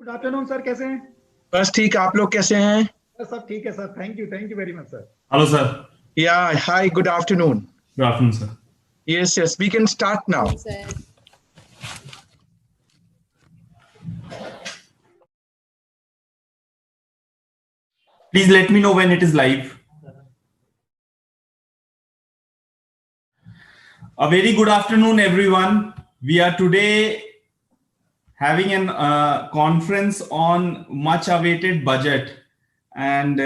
Good afternoon sir, कैसे हैं? बस ठीक, आप लोग कैसे हैं? सर सब ठीक है sir, thank you very much sir. Hello, sir. Yeah, hi, good afternoon. Good afternoon, sir. Yes, we can start now. Yes, sir. Please let me know when it is live. A very good afternoon, everyone. We are today having a conference on much-awaited budget, and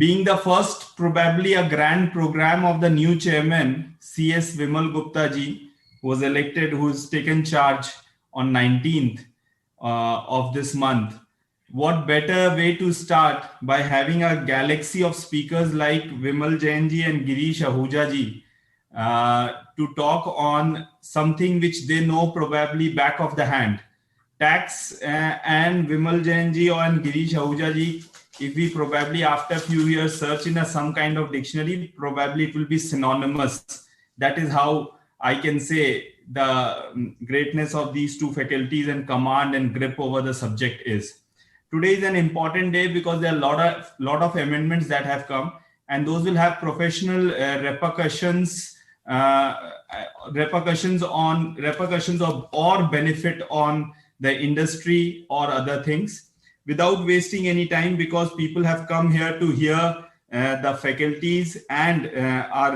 being the first, probably a grand program of the new chairman, CS Vimal Gupta ji, who was elected, who's taken charge on 19th of this month. What better way to start by having a galaxy of speakers like Vimal Jain ji and Girish Ahuja ji to talk on something which they know probably back of the hand. Tax and Vimal Jain ji and Girish Ahuja ji, if we probably after a few years search in some kind of dictionary, probably it will be synonymous. That is how I can say the greatness of these two faculties and command and grip over the subject is. Today is an important day because there are lot of amendments that have come, and those will have professional repercussions of or benefit on the industry or other things. Without wasting any time, because people have come here to hear the faculties and our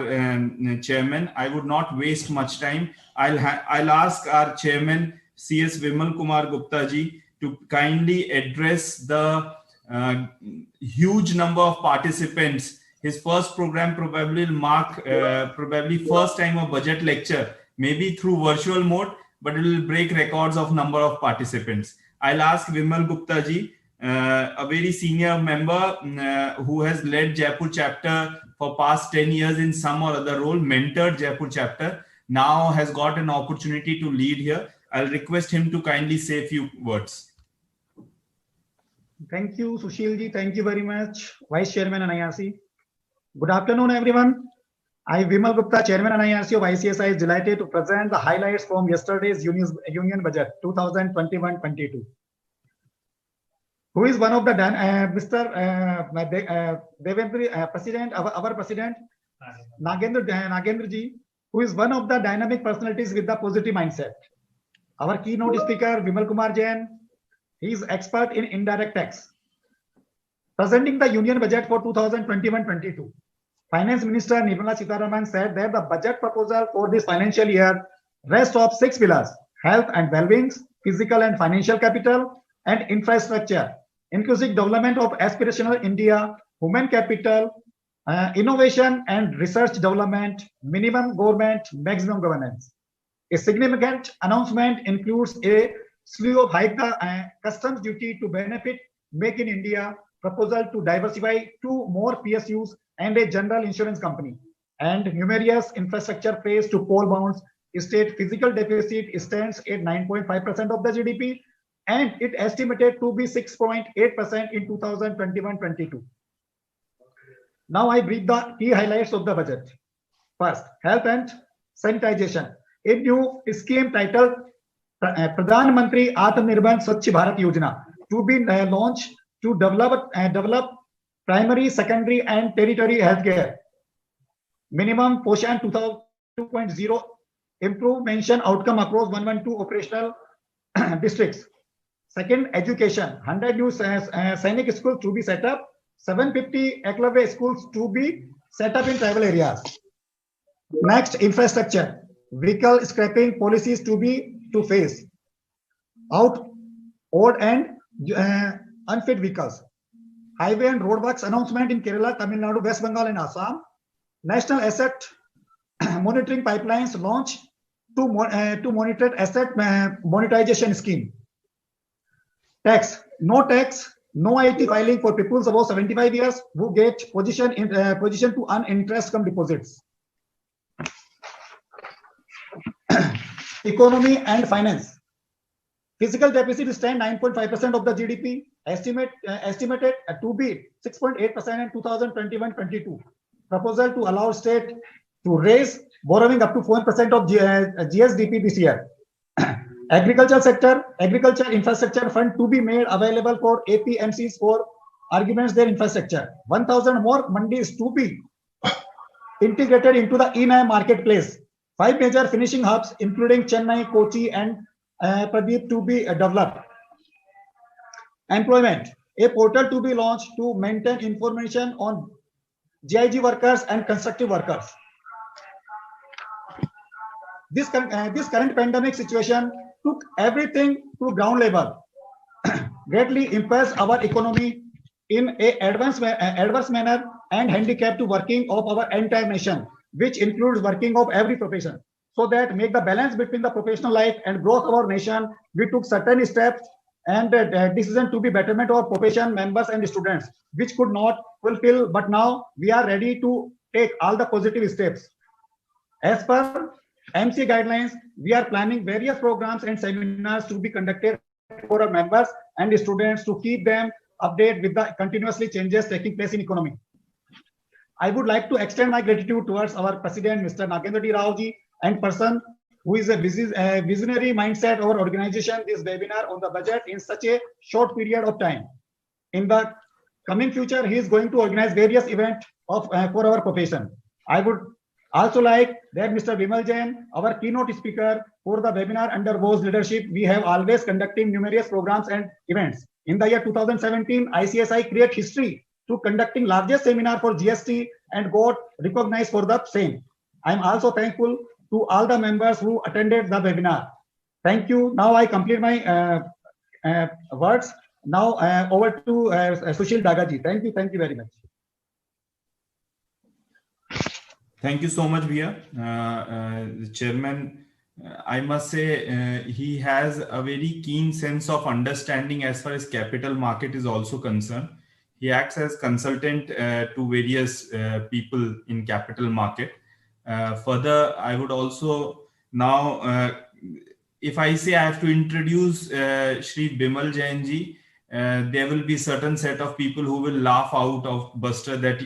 chairman, I would not waste much time. I'll ask our chairman, CS Vimal Kumar Gupta ji, to kindly address the huge number of participants. His first program probably will mark probably first time a budget lecture, maybe through virtual mode, but it will break records of number of participants. I'll ask Vimal Gupta ji, a very senior member who has led Jaipur chapter for past 10 years in some or other role, mentored Jaipur chapter, now has got an opportunity to lead here. I'll request him to kindly say a few words. Thank you, Sushil ji. Thank you very much, Vice Chairman NIRC. Good afternoon, everyone. I, Vimal Gupta, Chairman NIRC of ICSI, is delighted to present the highlights from yesterday's Union Budget 2021-22. Who is one of the Mr. Devendra President, our President Nagendra ji, who is one of the dynamic personalities with the positive mindset. Our keynote speaker Vimal Kumar Jain, he is expert in indirect tax. Presenting the Union Budget for 2021-22, Finance Minister Nirmala Sitharaman said that the budget proposal for this financial year rests of 6 pillars: health and well-being, physical and financial capital, and infrastructure, inclusive development of aspirational India, human capital, innovation and research development, minimum government, maximum governance. A significant announcement includes a slew of hike the customs duty to benefit Make in India, proposal to diversify 2 more PSUs and a general insurance company, and numerous infrastructure praise to poll bonds. State physical deficit stands at 9.5% of the GDP, and it estimated to be 6.8% in 2021-22. Now I brief the key highlights of the budget. First, health and sanitization. A new scheme titled Pradhan Mantri Atmanirbhar Swachh Bharat Yojana to be launched to develop primary, secondary, and tertiary healthcare. Minimum Poshan 2.0 improve mention outcome across 112 operational districts. Second, education. 100 new Sainik schools to be set up. 750 Eklavya schools to be set up in tribal areas. Next, infrastructure. Vehicle scrapping policies to phase out old and unfit vehicles. Highway and road works announcement in Kerala, Tamil Nadu, West Bengal, and Assam. National asset monitoring pipelines launch to monitor asset monetization scheme. Tax, no IT filing for people above 75 years who get position to earn interest from deposits. Economy and finance. Physical deficit stand 9.5% of the GDP, estimated to be 6.8% in 2021-22. Proposal to allow state to raise borrowing up to 4% of GSDP this year. Agriculture sector, agriculture infrastructure fund to be made available for APMCs for arguments their infrastructure. 1,000 more mandis to be integrated into the eNAM marketplace. 5 major finishing hubs, including Chennai, Kochi, and Pradeep, to be developed. Employment, a portal to be launched to maintain information on GIG workers and constructive workers. This current pandemic situation took everything to ground level, greatly impairs our economy in an adverse manner and handicap to working of our entire nation, which includes working of every profession. So that make the balance between the professional life and growth of our nation, we took certain steps and decision to be betterment of profession members and students, which could not fulfill, but now we are ready to take all the positive steps. As per MC guidelines, we are planning various programs and seminars to be conducted for our members and students to keep them updated with the continuously changes taking place in economy. I would like to extend my gratitude towards our President, Mr. Nagendra D. Rao ji, and person who is a visionary mindset of our organization this webinar on the budget in such a short period of time. In the coming future, he is going to organize various events for our profession. I would also like that Mr. Vimal Jain, our keynote speaker for the webinar under WO's leadership, we have always conducting numerous programs and events. In the year 2017, ICSI create history to conducting largest seminar for GST and got recognized for the same. I am also thankful to all the members who attended the webinar. Thank you. Now I complete my words. Now over to Sushil Dagaji. Thank you very much. Thank you so much, Bhaiya. The chairman, I must say, he has a very keen sense of understanding as far as capital market is also concerned. He acts as consultant to various people in capital market. Further, I would also now, if I say I have to introduce Shri Bimal Jain ji, there will be certain set of people who will laugh out of Buster that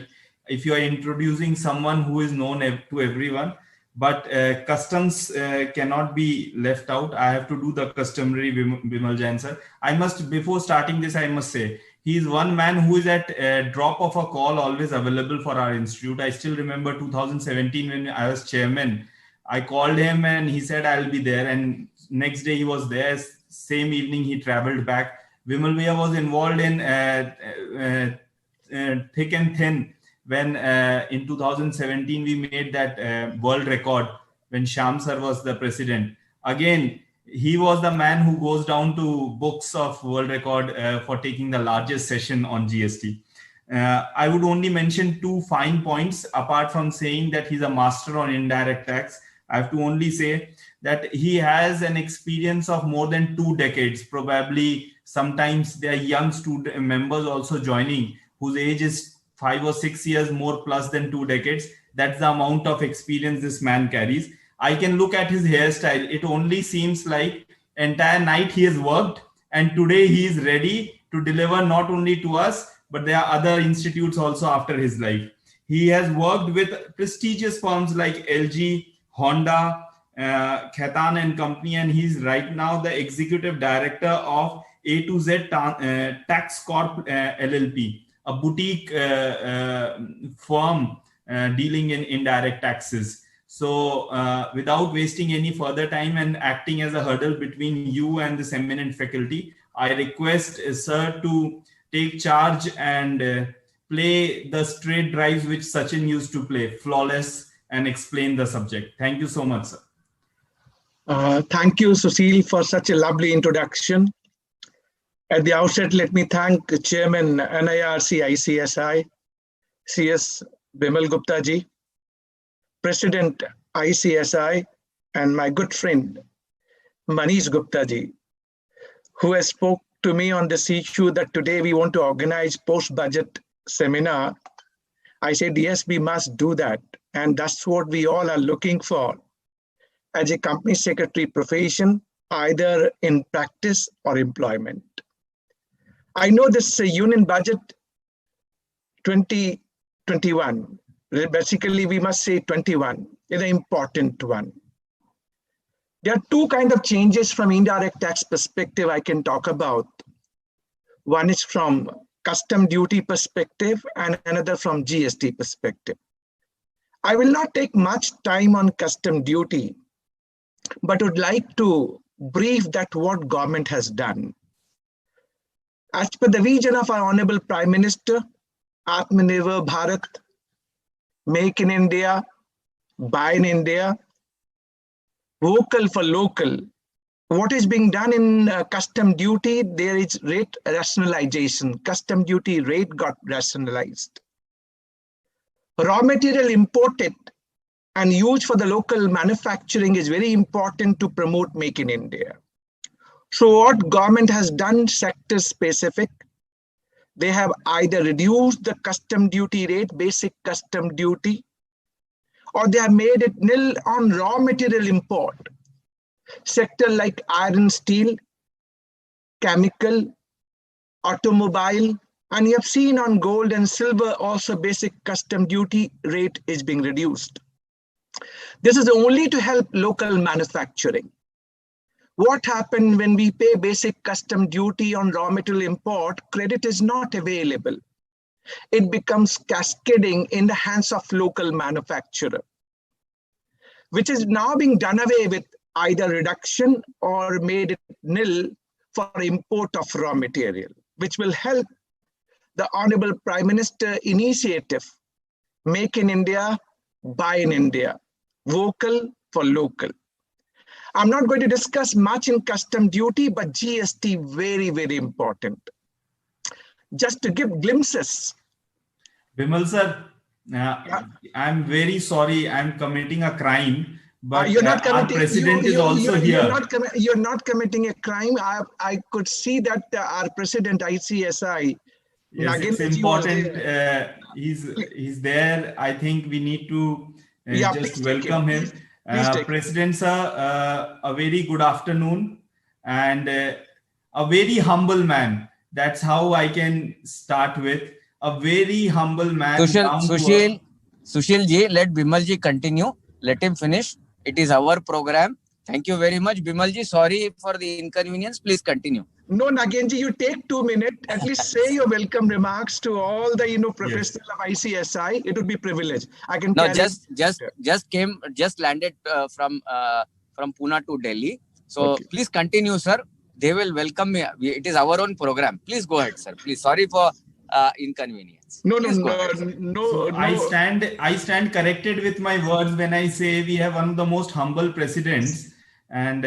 if you are introducing someone who is known to everyone, but customs cannot be left out. I have to do the customary Bimal Jain sir. I must, before starting this, I must say, he is one man who is at a drop of a call always available for our institute. I still remember 2017 when I was chairman, I called him and he said, I'll be there. And next day he was there. Same evening he traveled back. Vimal Bhaiya was involved in thick and thin when in 2017 we made that world record when Shyam sir was the president. Again, he was the man who goes down to books of world record for taking the largest session on GST. I would only mention two fine points apart from saying that he's a master on indirect tax. I have to only say that he has an experience of more than 2 decades. Probably sometimes there are young student members also joining whose age is 5 or 6 years more plus than 2 decades. That's the amount of experience this man carries. I can look at his hairstyle. It only seems like entire night he has worked and today he is ready to deliver not only to us, but there are other institutes also after his life. He has worked with prestigious firms like LG, Honda, Khaitan and Company, and he's right now the executive director of A to Z Tax Corp LLP, a boutique firm dealing in indirect taxes. So without wasting any further time and acting as a hurdle between you and this eminent faculty, I request sir to take charge and play the straight drives which Sachin used to play, flawless, and explain the subject. Thank you so much, sir. Thank you, Sushil, for such a lovely introduction. At the outset, let me thank Chairman NIRC ICSI, CS Bimal Gupta ji, President ICSI, and my good friend Manish Gupta ji, who has spoke to me on this issue that today we want to organize post-budget seminar. I said, yes, we must do that. And that's what we all are looking for as a company secretary profession, either in practice or employment. I know this Union Budget 2021, basically we must say 21, is an important one. There are two kinds of changes from indirect tax perspective I can talk about. One is from custom duty perspective and another from GST perspective. I will not take much time on custom duty, but would like to brief that what government has done. As per the vision of our Honorable Prime Minister, Atmanirbhar Bharat, Make in India, Buy in India, Vocal for local. What is being done in custom duty? There is rate rationalization. Custom duty rate got rationalized. Raw material imported and used for the local manufacturing is very important to promote Make in India. So what government has done sector specific, they have either reduced the custom duty rate, basic custom duty, or they have made it nil on raw material import. Sector like iron, steel, chemical, automobile, and you have seen on gold and silver also basic custom duty rate is being reduced. This is only to help local manufacturing. What happened when we pay basic custom duty on raw material import, credit is not available. It becomes cascading in the hands of local manufacturer, which is now being done away with either reduction or made it nil for import of raw material, which will help the Honorable Prime Minister initiative, Make in India, Buy in India, Vocal for local. I'm not going to discuss much in custom duty, but GST very, very important. Just to give glimpses. Bimal sir, I'm very sorry, I'm committing a crime, but you're not our president is also here. You're not committing a crime. I could see that our president, ICSI, yes, it's important. He's there. I think we need to just welcome him. President sir, a very good afternoon, and a very humble man. That's how I can start with. A very humble man. Sushil ji, let Bimal ji continue. Let him finish. It is our program. Thank you very much. Bimal ji, sorry for the inconvenience. Please continue. No, Nagenji, you take 2 minutes. At least say your welcome remarks to all the professionals of ICSI. It would be privilege. I can. No, just landed from Pune to Delhi. So okay. Please continue, sir. They will welcome me. It is our own program. Please go ahead, sir. Please. Sorry for inconvenience. No. I stand corrected with my words when I say we have one of the most humble presidents. And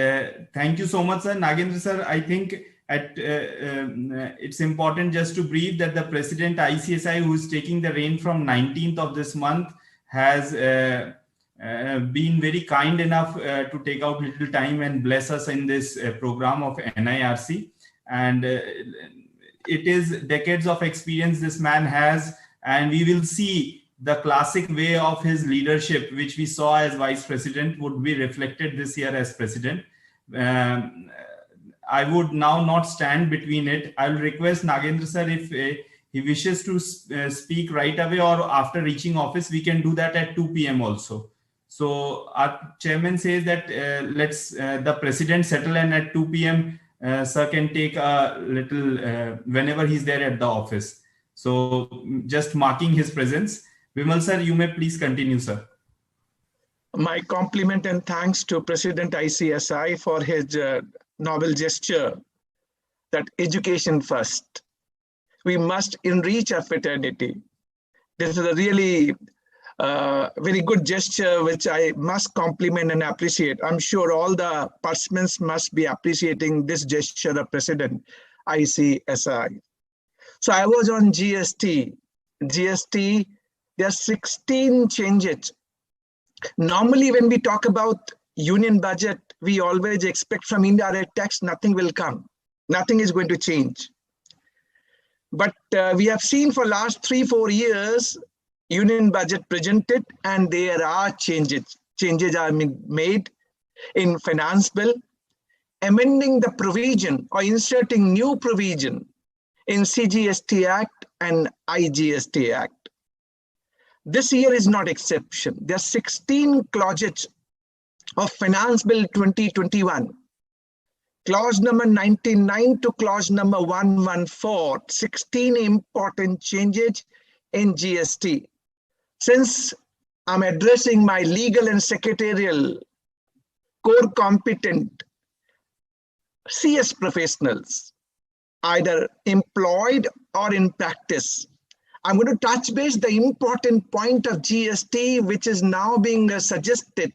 thank you so much, sir. Nagendra sir, I think it's important just to brief that the president ICSI, who is taking the reign from 19th of this month, has been very kind enough to take out little time and bless us in this program of NIRC. And it is decades of experience this man has, and we will see the classic way of his leadership, which we saw as vice president, would be reflected this year as president. I would now not stand between it. I will request Nagendra sir, if he wishes to speak right away or after reaching office, we can do that at 2 p.m. also. So our chairman says that let's the president settle, and at 2 p.m. Sir can take a little whenever he's there at the office. So just marking his presence. Bimal sir, you may please continue, sir. My compliment and thanks to President ICSI for his novel gesture that education first. We must enrich our fraternity. This is a really very good gesture, which I must compliment and appreciate. I'm sure all the participants must be appreciating this gesture of President ICSI. So I was on GST. GST, there are 16 changes. Normally, when we talk about union budget, we always expect from indirect tax, nothing will come. Nothing is going to change. But we have seen for last 3-4 years, union budget presented, and there are changes. Changes are made in finance bill, amending the provision or inserting new provision in CGST Act and IGST Act. This year is not exception. There are 16 clauses of Finance Bill 2021, clause number 99 to clause number 114, 16 important changes in GST. Since I'm addressing my legal and secretarial core competent CS professionals, either employed or in practice, I'm going to touch base the important point of GST, which is now being suggested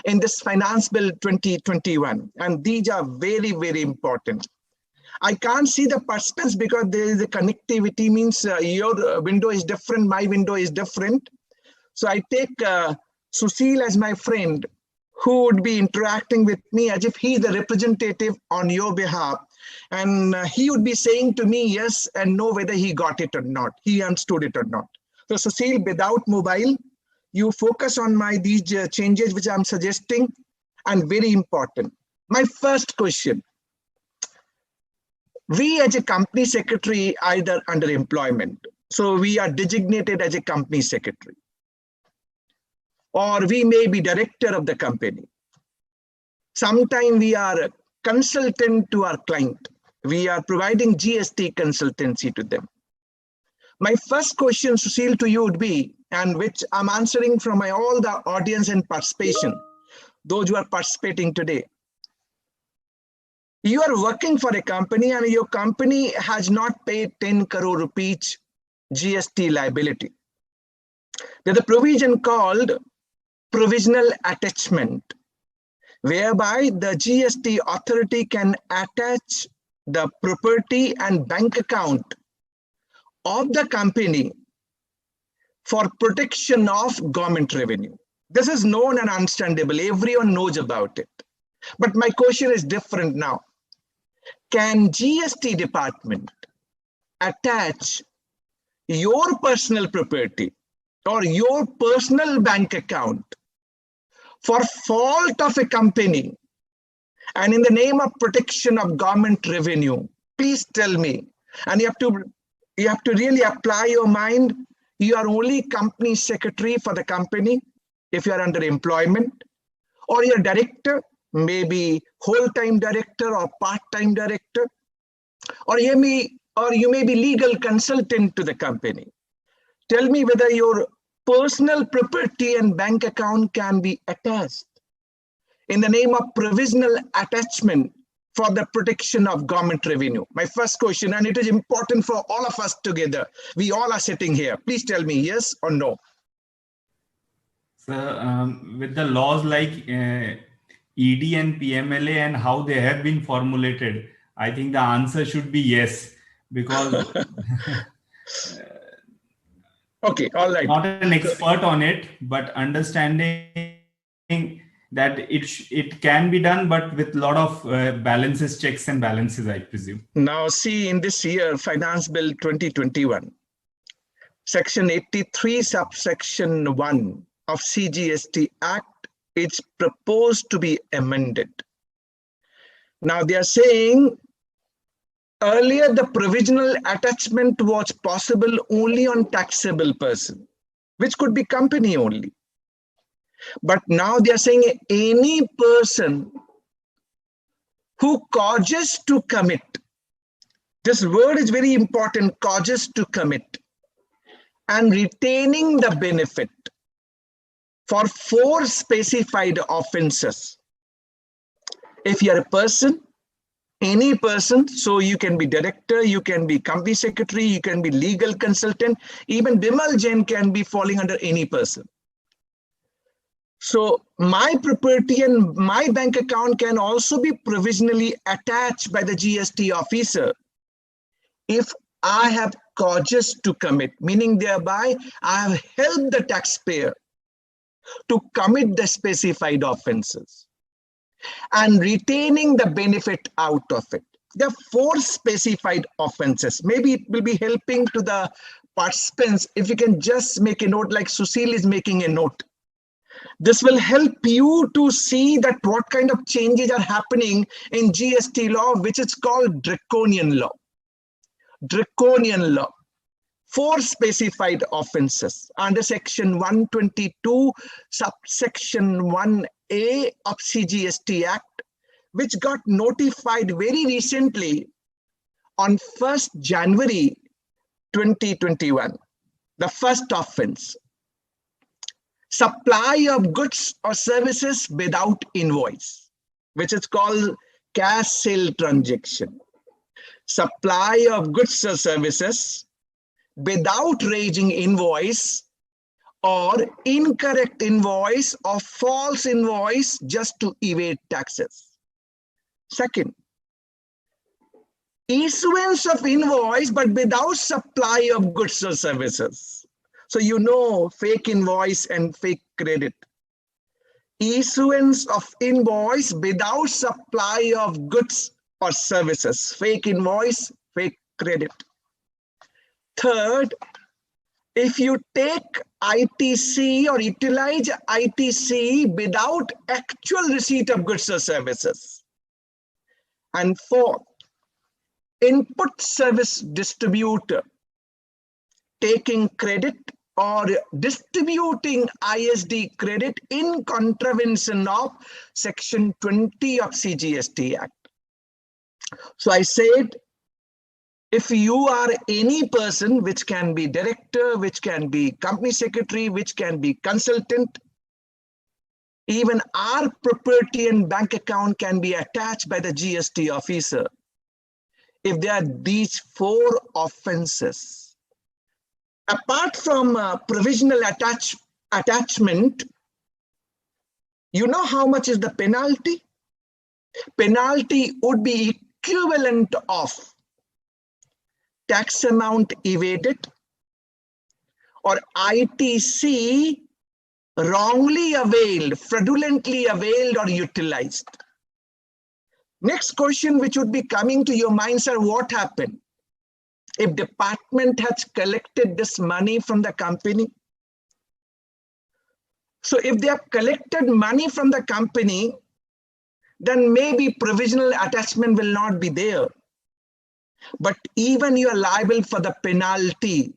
in this Finance Bill 2021. And these are very, very important. I can't see the participants because there is a connectivity, means your window is different, my window is different. So I take Susil as my friend, who would be interacting with me as if he is the representative on your behalf. And he would be saying to me yes and no whether he got it or not, he understood it or not. So Susil, without mobile, you focus on these changes which I'm suggesting, and very important. My first question. We as a company secretary either under employment, so we are designated as a company secretary, or we may be director of the company. Sometimes we are a consultant to our client. We are providing GST consultancy to them. My first question, Susil, to you would be, and which I'm answering from all the audience and participation, those who are participating today. You are working for a company and your company has not paid 10 crore rupees GST liability. There's a provision called provisional attachment, whereby the GST authority can attach the property and bank account of the company for protection of government revenue. This is known and understandable. Everyone knows about it. But my question is different now. Can GST department attach your personal property or your personal bank account for fault of a company and in the name of protection of government revenue? Please tell me. And you have to really apply your mind. You are only company secretary for the company if you are under employment, or you're director, maybe whole-time director or part-time director, or you may be legal consultant to the company. Tell me whether your personal property and bank account can be attached in the name of provisional attachment for the protection of government revenue. My first question, and it is important for all of us together. We all are sitting here. Please tell me yes or no. So, with the laws like ED and PMLA and how they have been formulated, I think the answer should be yes, because okay, all right. Not an expert on it, but understanding that it can be done, but with a lot of balances, checks and balances, I presume. Now see, in this year, Finance Bill 2021, Section 83, subsection 1 of CGST Act, it's proposed to be amended. Now they are saying earlier the provisional attachment was possible only on taxable person, which could be company only. But now they are saying any person who causes to commit. This word is very important, causes to commit, and retaining the benefit for 4 specified offenses. If you are a person, any person, so you can be director, you can be company secretary, you can be legal consultant, even Bimal Jain can be falling under any person. So my property and my bank account can also be provisionally attached by the GST officer if I have causes to commit, meaning thereby I have helped the taxpayer to commit the specified offenses and retaining the benefit out of it. There are 4 specified offenses. Maybe it will be helping to the participants if you can just make a note, like Susil is making a note. This will help you to see that what kind of changes are happening in GST law, which is called draconian law. Draconian law. 4 specified offenses under section 122, subsection A of CGST Act, which got notified very recently on 1st January 2021. The first offense: supply of goods or services without invoice, which is called cash sale transaction. Supply of goods or services without raising invoice, or incorrect invoice or false invoice just to evade taxes. Second, issuance of invoice but without supply of goods or services. So you know fake invoice and fake credit. Issuance of invoice without supply of goods or services. Fake invoice, fake credit. Third, if you take ITC or utilize ITC without actual receipt of goods or services. And fourth, input service distributor taking credit or distributing ISD credit in contravention of Section 20 of CGST Act. So I said, if you are any person, which can be director, which can be company secretary, which can be consultant, even our property and bank account can be attached by the GST officer. If there are these 4 offenses, apart from provisional attachment, you know how much is the penalty? Penalty would be equivalent of tax amount evaded or ITC wrongly availed, fraudulently availed or utilized. Next question which would be coming to your minds are, what happened if department has collected this money from the company? So if they have collected money from the company, then maybe provisional attachment will not be there. But even you are liable for the penalty,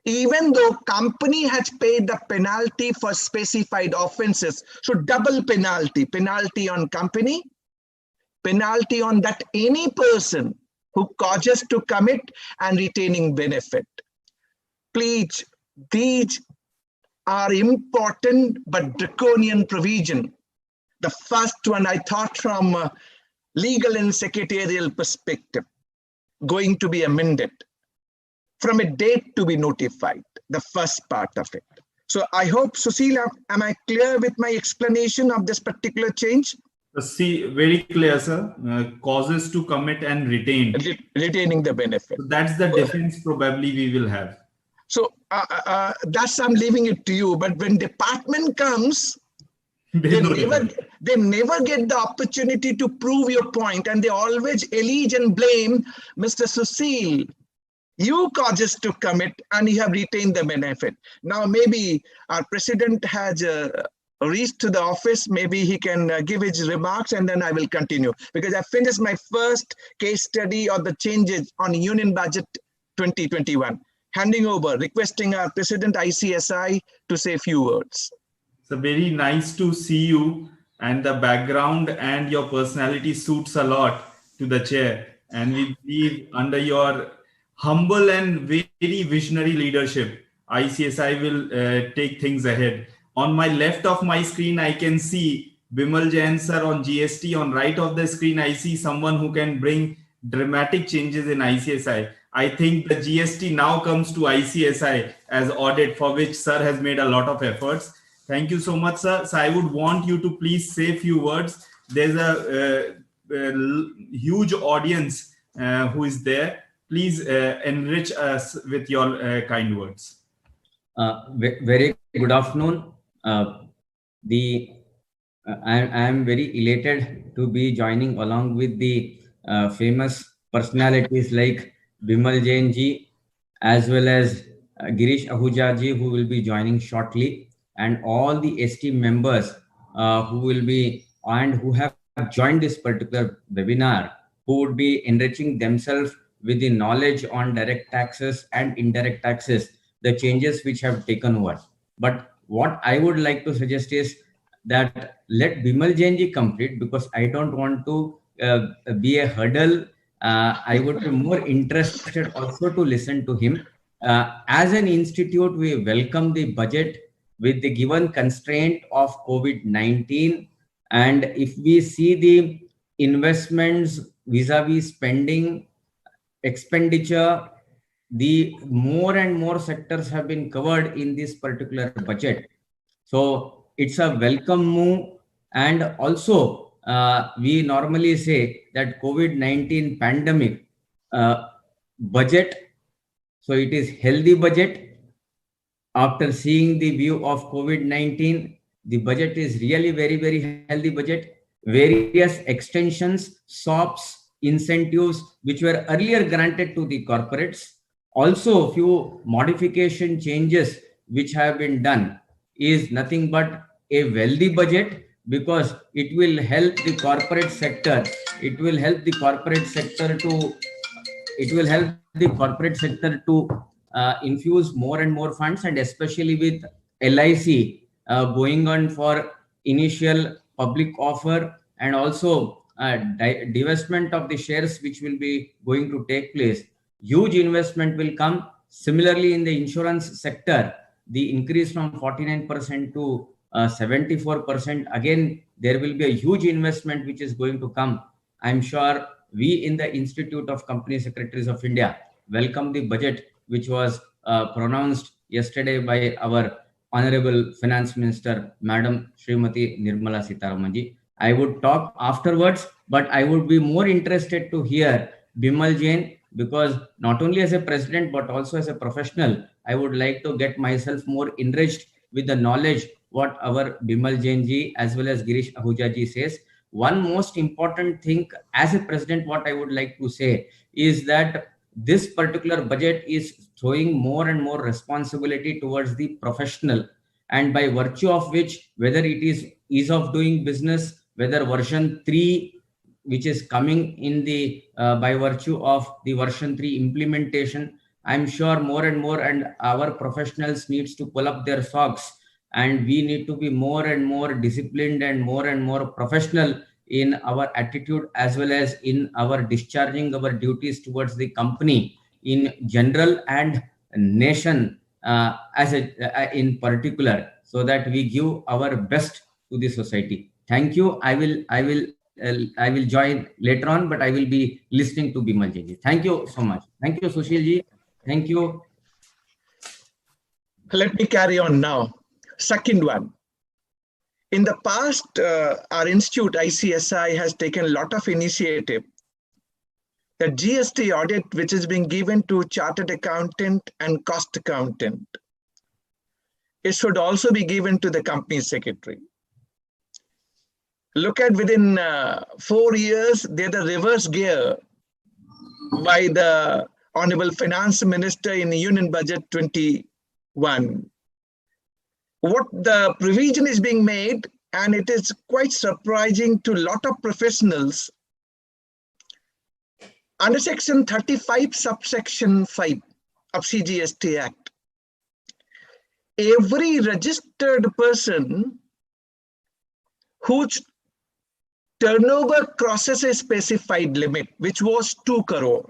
even though company has paid the penalty for specified offenses. So double penalty, penalty on company, penalty on that any person who causes to commit and retaining benefit. Please, these are important but draconian provision. The first one I thought from a legal and secretarial perspective, going to be amended from a date to be notified, the first part of it. So I hope, Sushil, am I clear with my explanation of this particular change? See, very clear, sir. Causes to commit and retain. Retaining the benefit. So that's the difference probably we will have. So that's, I'm leaving it to you. But when department comes, they never get the opportunity to prove your point, and they always allege and blame Mr. Sushil. You causes to commit and you have retained the benefit. Now maybe our president has reached to the office. Maybe he can give his remarks and then I will continue, because I finished my first case study of the changes on Union Budget 2021. Handing over, requesting our President ICSI to say a few words. So very nice to see you, and the background and your personality suits a lot to the chair. And we believe under your humble and very visionary leadership, ICSI will take things ahead. On my left of my screen, I can see Bimal Jain sir on GST. On right of the screen, I see someone who can bring dramatic changes in ICSI. I think the GST now comes to ICSI as audit, for which sir has made a lot of efforts. Thank you so much, sir. So I would want you to please say a few words. There's a huge audience who is there. Please enrich us with your kind words. Very good afternoon. I am very elated to be joining along with the famous personalities like Bimal Jain ji, as well as Girish Ahuja ji, who will be joining shortly, and all the ST members who will be and who have joined this particular webinar, who would be enriching themselves with the knowledge on direct taxes and indirect taxes, the changes which have taken over. But what I would like to suggest is, that let Bimal Jain ji complete, because I don't want to be a hurdle. I would be more interested also to listen to him. As an institute, we welcome the budget with the given constraint of COVID-19. And if we see the investments vis-a-vis spending, expenditure, the more and more sectors have been covered in this particular budget. So it's a welcome move. And also, we normally say that COVID-19 pandemic budget, so it is healthy budget. After seeing the view of COVID-19, the budget is really very, very healthy budget. Various extensions, SOPs, incentives, which were earlier granted to the corporates. Also, few modification changes which have been done is nothing but a wealthy budget, because it will help the corporate sector. It will help the corporate sector to. It will help the corporate sector to infuse more and more funds, and especially with LIC going on for initial public offer, and also divestment of the shares which will be going to take place. Huge investment will come. Similarly, in the insurance sector, the increase from 49% to 74%, again, there will be a huge investment which is going to come. I'm sure we in the Institute of Company Secretaries of India welcome the budget which was pronounced yesterday by our Honorable Finance Minister, Madam Srimati Nirmala Sitharaman. I would talk afterwards, but I would be more interested to hear Bimal Jain, because not only as a president, but also as a professional, I would like to get myself more enriched with the knowledge what our Bimal Jain ji as well as Girish Ahuja ji says. One most important thing as a president, what I would like to say is that this particular budget is throwing more and more responsibility towards the professional, and by virtue of which, whether it is ease of doing business, whether version 3 which is coming in the by virtue of the version 3 implementation, I'm sure more and more and our professionals needs to pull up their socks, and we need to be more and more disciplined and more professional in our attitude as well as in our discharging our duties towards the company in general and nation as a in particular, so that we give our best to the society. Thank you. I will join later on, but I will be listening to Bimal ji. Thank you so much. Thank you, Sushil ji. Thank you. Let me carry on now. Second one. In the past, our institute, ICSI, has taken a lot of initiative. The GST audit, which is being given to chartered accountant and cost accountant, it should also be given to the company secretary. Look at within 4 years, there's a reverse gear by the Honorable Finance Minister in the Union Budget 21. What the provision is being made, and it is quite surprising to a lot of professionals. Under Section 35, subsection 5 of CGST Act, every registered person whose turnover crosses a specified limit, which was 2 crore,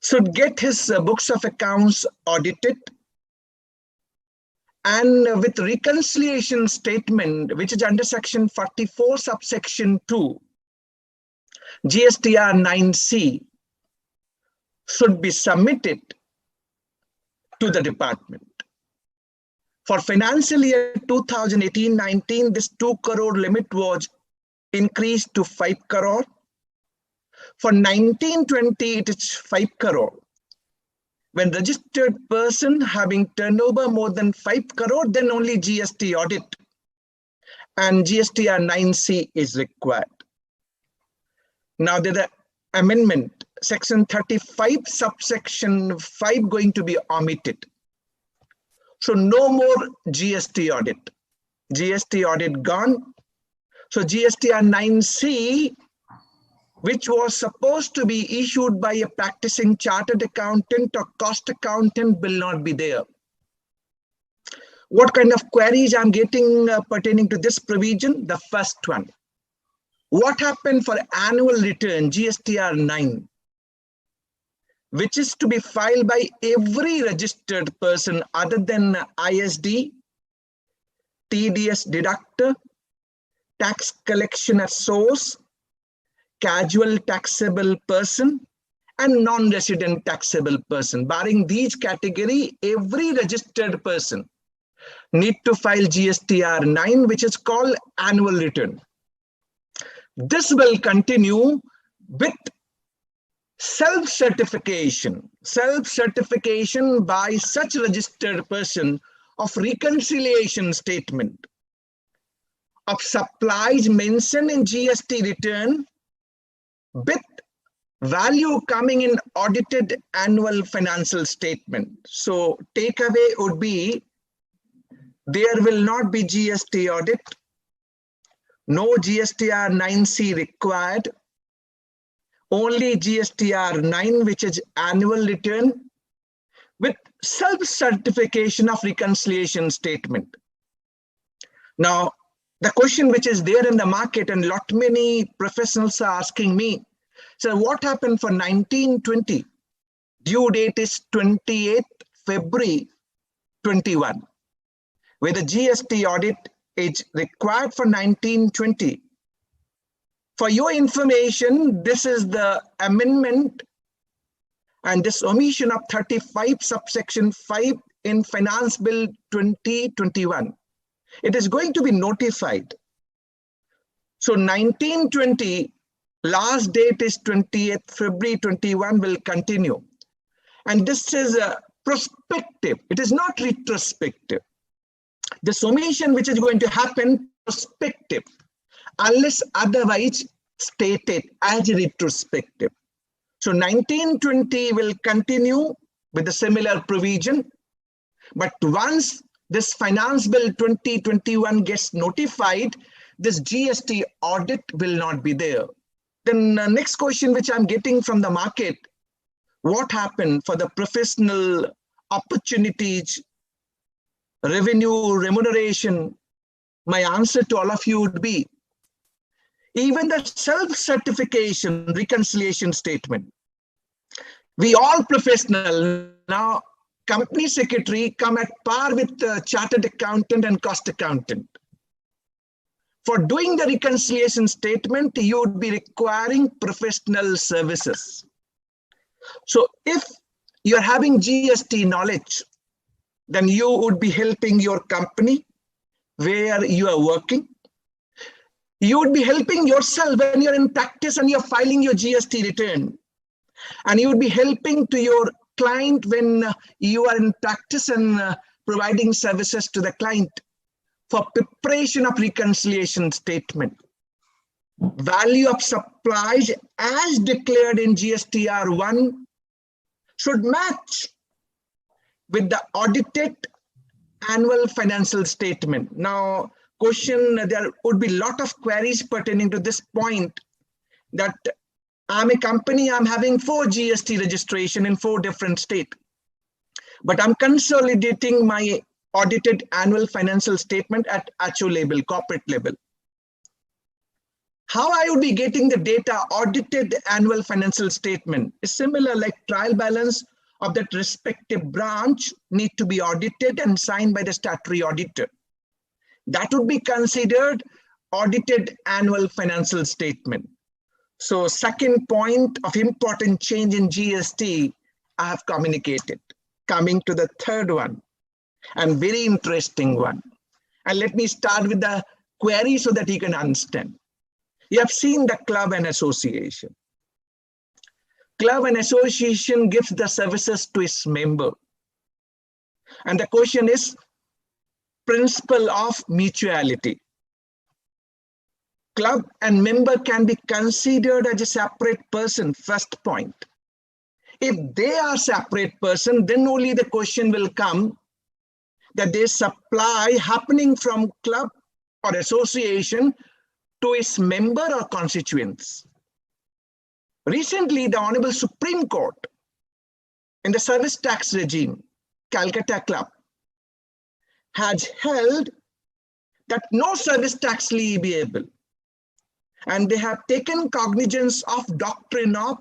should get his books of accounts audited, and with reconciliation statement, which is under Section 44, subsection 2, GSTR 9C, should be submitted to the department. For financial year 2018-19, this 2 crore limit was increased to 5 crore. For 19-20, it is 5 crore. When registered person having turnover more than 5 crore, then only GST audit and GSTR 9C is required. Now there's an amendment, Section 35, subsection 5 going to be omitted. So no more GST audit. GST audit gone. So GSTR 9C, which was supposed to be issued by a practicing chartered accountant or cost accountant, will not be there. What kind of queries I'm getting pertaining to this provision? The first one. What happened for annual return GSTR 9, which is to be filed by every registered person other than ISD, TDS deductor, tax collection at source, casual taxable person, and non-resident taxable person. Barring these category, every registered person need to file GSTR 9, which is called annual return. This will continue with self-certification by such registered person of reconciliation statement of supplies mentioned in GST return with value coming in audited annual financial statement. So takeaway would be there will not be GST audit, no GSTR 9C required, only GSTR 9, which is annual return with self-certification of reconciliation statement. Now, the question which is there in the market and lot many professionals are asking me, so what happened for 1920? Due date is 28th February 21, where the GST audit is required for 1920. For your information, this is the amendment and this omission of 35 subsection 5 in Finance Bill 2021. It is going to be notified. So 1920, last date is 28th February 21 will continue. And this is a prospective, it is not retrospective. This omission which is going to happen prospective, unless otherwise stated as retrospective. So 1920 will continue with a similar provision, but once this Finance Bill 2021 gets notified, this GST audit will not be there. Then the next question which I'm getting from the market, what happened for the professional opportunities, revenue, remuneration? My answer to all of you would be, even the self-certification reconciliation statement. We all professional now, company secretary come at par with the chartered accountant and cost accountant. For doing the reconciliation statement, you would be requiring professional services. So if you're having GST knowledge, then you would be helping your company where you are working. You would be helping yourself when you're in practice and you're filing your GST return. And you would be helping to your client when you are in practice and providing services to the client for preparation of reconciliation statement. Value of supplies as declared in GSTR 1 should match with the audited annual financial statement. Now, question, there would be a lot of queries pertaining to this point, that I'm a company, I'm having 4 GST registration in 4 different states, but I'm consolidating my audited annual financial statement at HO level, corporate level. How I would be getting the data audited annual financial statement is similar, like trial balance of that respective branch need to be audited and signed by the statutory auditor. That would be considered audited annual financial statement. So second point of important change in GST, I have communicated. Coming to the third one, and very interesting one. And let me start with the query so that you can understand. You have seen the club and association. Club and association gives the services to its member. And the question is principle of mutuality. Club and member can be considered as a separate person, first point. If they are separate person, then only the question will come that there's supply happening from club or association to its member or constituents. Recently, the Honorable Supreme Court in the service tax regime, Calcutta Club, has held that no service tax leviable, and they have taken cognizance of doctrine of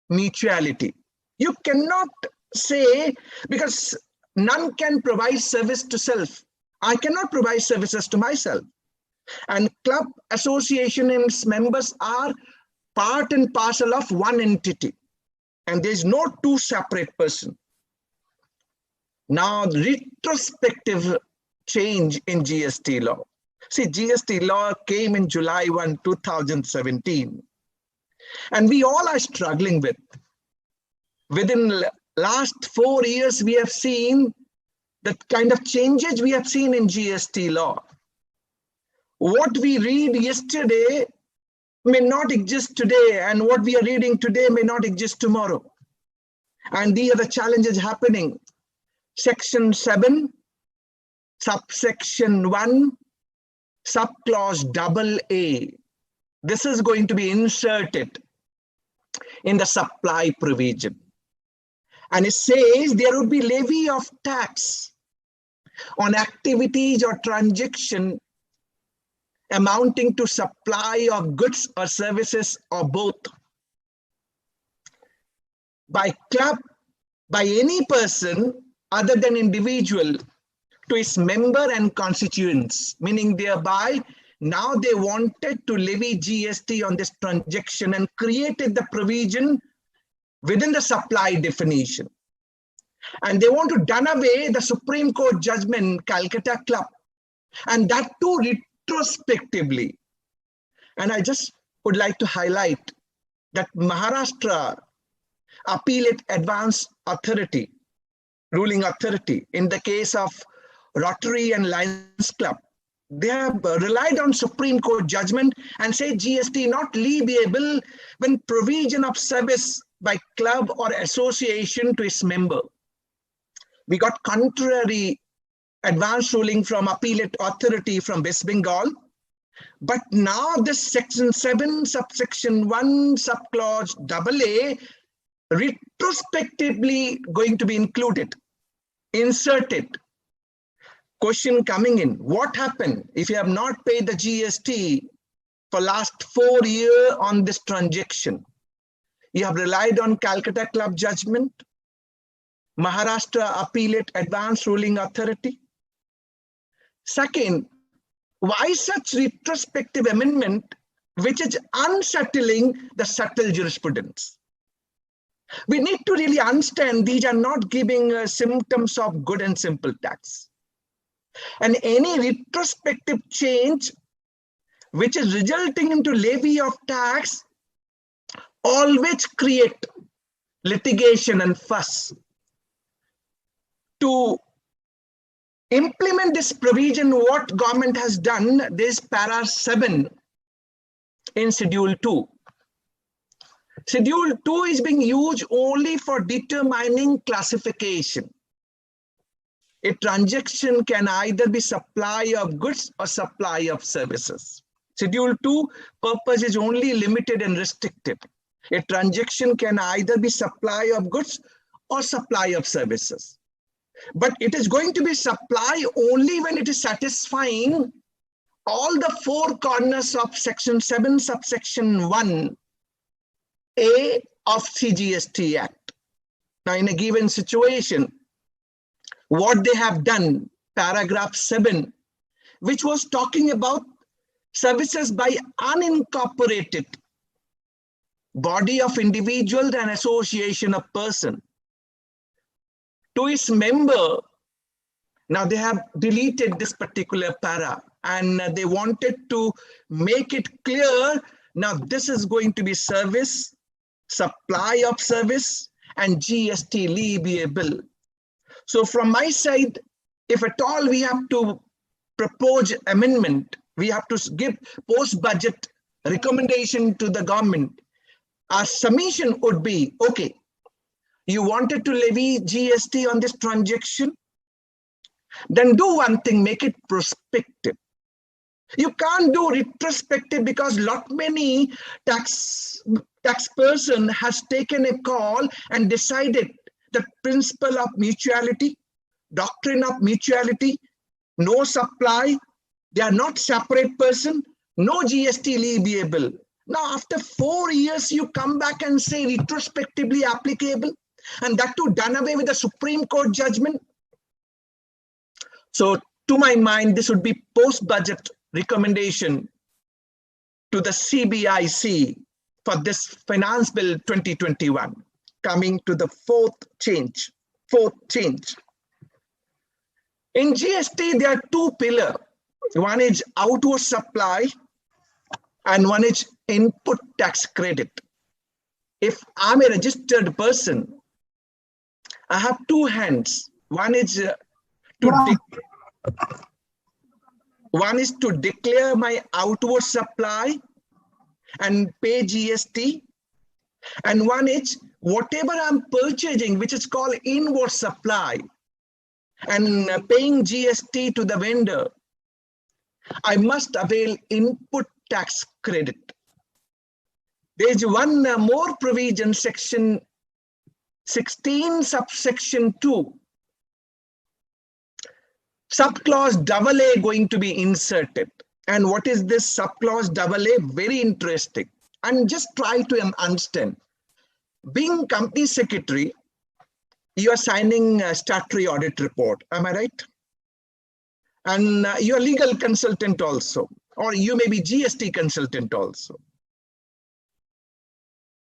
mutuality. You cannot say, because none can provide service to self. I cannot provide services to myself. And club association and its members are part and parcel of one entity, and there's no two separate person. Now, retrospective change in GST law. See, GST law came in July 1, 2017, and we all are struggling with. Within last 4 years, we have seen the kind of changes we have seen in GST law. What we read yesterday may not exist today, and what we are reading today may not exist tomorrow. And these are the challenges happening. Section 7, subsection 1, subclause AA. This is going to be inserted in the supply provision. And it says there would be levy of tax on activities or transaction amounting to supply of goods or services or both by club, by any person other than individual to its member and constituents, meaning thereby now they wanted to levy GST on this transaction and created the provision within the supply definition. And they want to done away the Supreme Court judgment, Calcutta Club, and that too retrospectively. And I just would like to highlight that Maharashtra Appellate Advanced Authority, ruling authority, in the case of Rotary and Lions Club, they have relied on Supreme Court judgment and say GST not leviable when provision of service by club or association to its member. We got contrary advanced ruling from Appellate Authority from West Bengal. But now this section 7, subsection 1, subclause AA, retrospectively going to be included, inserted. Question coming in, what happened if you have not paid the GST for last 4 years on this transaction? You have relied on Calcutta Club judgment, Maharashtra Appellate Advanced Ruling Authority. Second, why such retrospective amendment which is unsettling the subtle jurisprudence? We need to really understand these are not giving symptoms of good and simple tax. And any retrospective change which is resulting into levy of tax always create litigation and fuss. To implement this provision, what government has done, this para 7 in Schedule 2. Schedule 2 is being used only for determining classification. A transaction can either be supply of goods or supply of services. Schedule 2 purpose is only limited and restricted. A transaction can either be supply of goods or supply of services. But it is going to be supply only when it is satisfying all the 4 corners of section 7, subsection 1, A of CGST Act. Now, in a given situation, what they have done, paragraph 7, which was talking about services by unincorporated body of individual and association of person to its member. Now they have deleted this particular para and they wanted to make it clear. Now this is going to be service, supply of service, and GST leviable. So from my side, if at all we have to propose amendment, we have to give post-budget recommendation to the government. Our submission would be, okay, you wanted to levy GST on this transaction, then do one thing, make it prospective. You can't do retrospective because lot many tax person has taken a call and decided the principle of mutuality, doctrine of mutuality, no supply, they are not separate person, no GST leviable. Now, after 4 years, you come back and say retrospectively applicable, and that too done away with the Supreme Court judgment. So, to my mind, this would be post-budget recommendation to the CBIC for this Finance Bill 2021. Coming to the fourth change. In GST, there are two pillars. One is outward supply and one is input tax credit. If I'm a registered person, I have two hands. One is to declare my outward supply and pay GST. And one is whatever I'm purchasing, which is called inward supply, and paying GST to the vendor, I must avail input tax credit. There's one more provision, section 16, subsection 2. Subclause AA going to be inserted. And what is this subclause AA? Very interesting. And just try to understand. Being company secretary, you are signing a statutory audit report. Am I right? And you are legal consultant also, or you may be GST consultant also.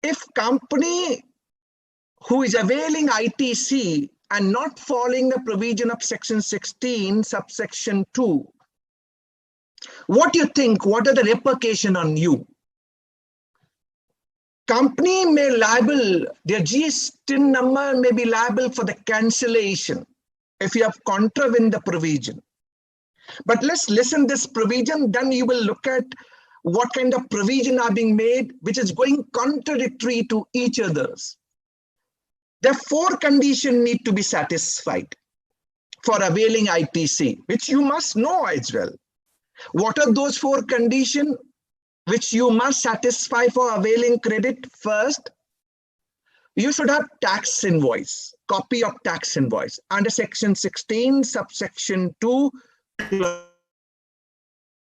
If company who is availing ITC and not following the provision of section 16, subsection 2, what do you think? What are the repercussions on you? Company may liable, their GST number may be liable for the cancellation if you have contravened the provision. But let's listen this provision, then you will look at what kind of provision are being made, which is going contradictory to each other's. The 4 conditions need to be satisfied for availing ITC, which you must know as well. What are those 4 conditions which you must satisfy for availing credit? First, you should have tax invoice, copy of tax invoice under section 16, subsection 2,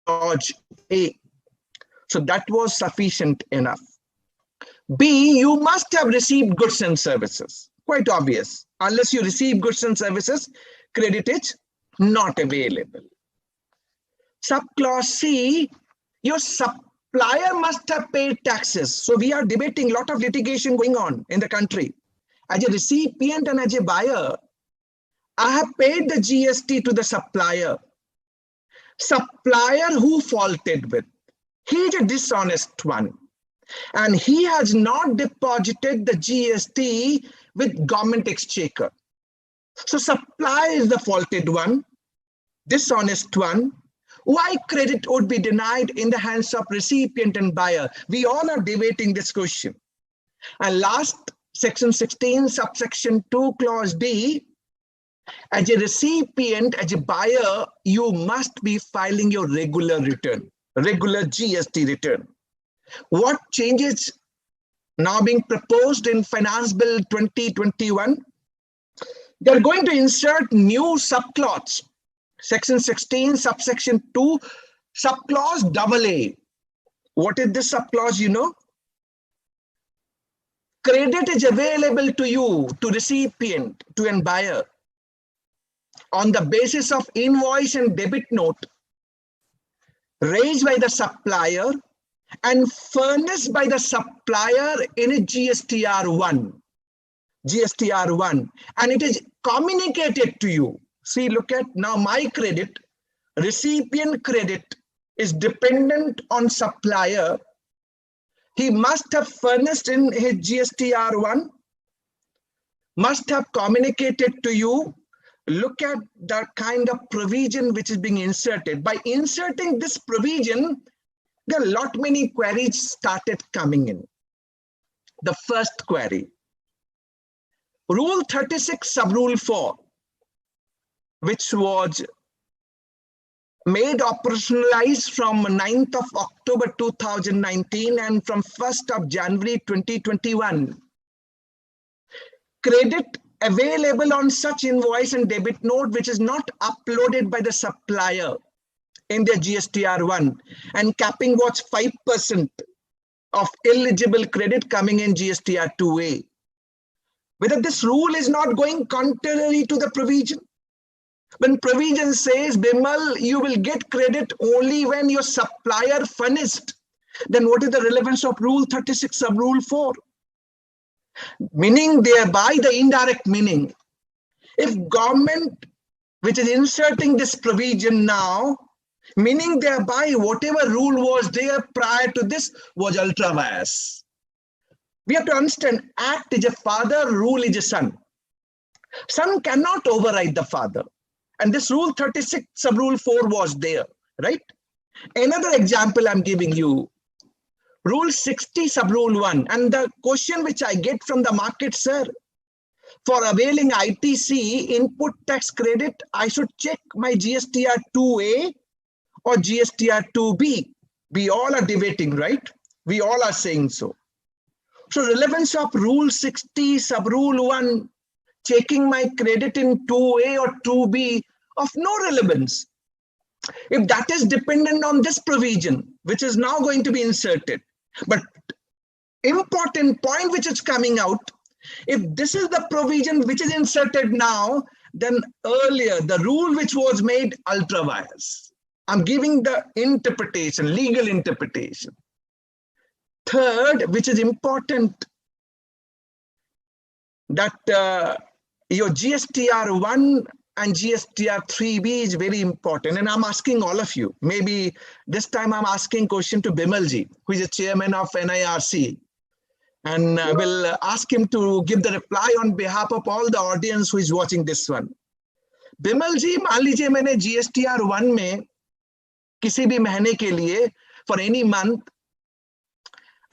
clause A. So that was sufficient enough. B, you must have received goods and services. Quite obvious. Unless you receive goods and services, credit is not available. Subclause C, your supplier must have paid taxes. So we are debating a lot of litigation going on in the country. As a recipient and as a buyer, I have paid the GST to the supplier. Supplier who faulted with, he is a dishonest one. And he has not deposited the GST with government exchequer. So supplier is the faulted one, dishonest one. Why credit would be denied in the hands of recipient and buyer? We all are debating this question. And last, section 16, subsection 2, clause D, as a recipient, as a buyer, you must be filing your regular return, regular GST return. What changes now being proposed in Finance Bill 2021? They're going to insert new subclause. Section 16, subsection 2, subclause AA. What is this subclause, you know? Credit is available to you, to recipient, to an buyer, on the basis of invoice and debit note raised by the supplier and furnished by the supplier in a GSTR1. GSTR1. And it is communicated to you. See, look at now my credit, recipient credit is dependent on supplier. He must have furnished in his GSTR1, must have communicated to you. Look at the kind of provision which is being inserted. By inserting this provision, there are a lot many queries started coming in. The first query, Rule 36 sub-rule 4, which was made operationalized from 9th of October 2019 and from 1st of January 2021. Credit available on such invoice and debit note which is not uploaded by the supplier in their GSTR1, and capping was 5% of eligible credit coming in GSTR2A. Whether this rule is not going contrary to the provision. When provision says, Bimal, you will get credit only when your supplier furnished, then what is the relevance of Rule 36 sub Rule 4? Meaning thereby the indirect meaning. If government, which is inserting this provision now, meaning thereby whatever rule was there prior to this was ultra vires. We have to understand, act is a father, rule is a son. Son cannot override the father. And this Rule 36 sub Rule 4 was there, right? Another example I'm giving you, Rule 60 sub Rule 1. And the question which I get from the market, sir, for availing ITC input tax credit, I should check my GSTR 2A or GSTR 2B. We all are debating, right? We all are saying so. So relevance of Rule 60 sub Rule 1, checking my credit in 2A or 2B, of no relevance. If that is dependent on this provision, which is now going to be inserted. But important point which is coming out, if this is the provision which is inserted now, then earlier the rule which was made ultra vires. I'm giving the interpretation, legal interpretation. Third, which is important, that your GSTR1 and GSTR3B is very important. And I'm asking all of you, maybe this time I'm asking question to Bimalji, who is the chairman of NIRC. And we'll ask him to give the reply on behalf of all the audience who is watching this one. Bimalji, मान लीजिए मैंने GSTR1 में किसी भी महीने के लिए, for any month,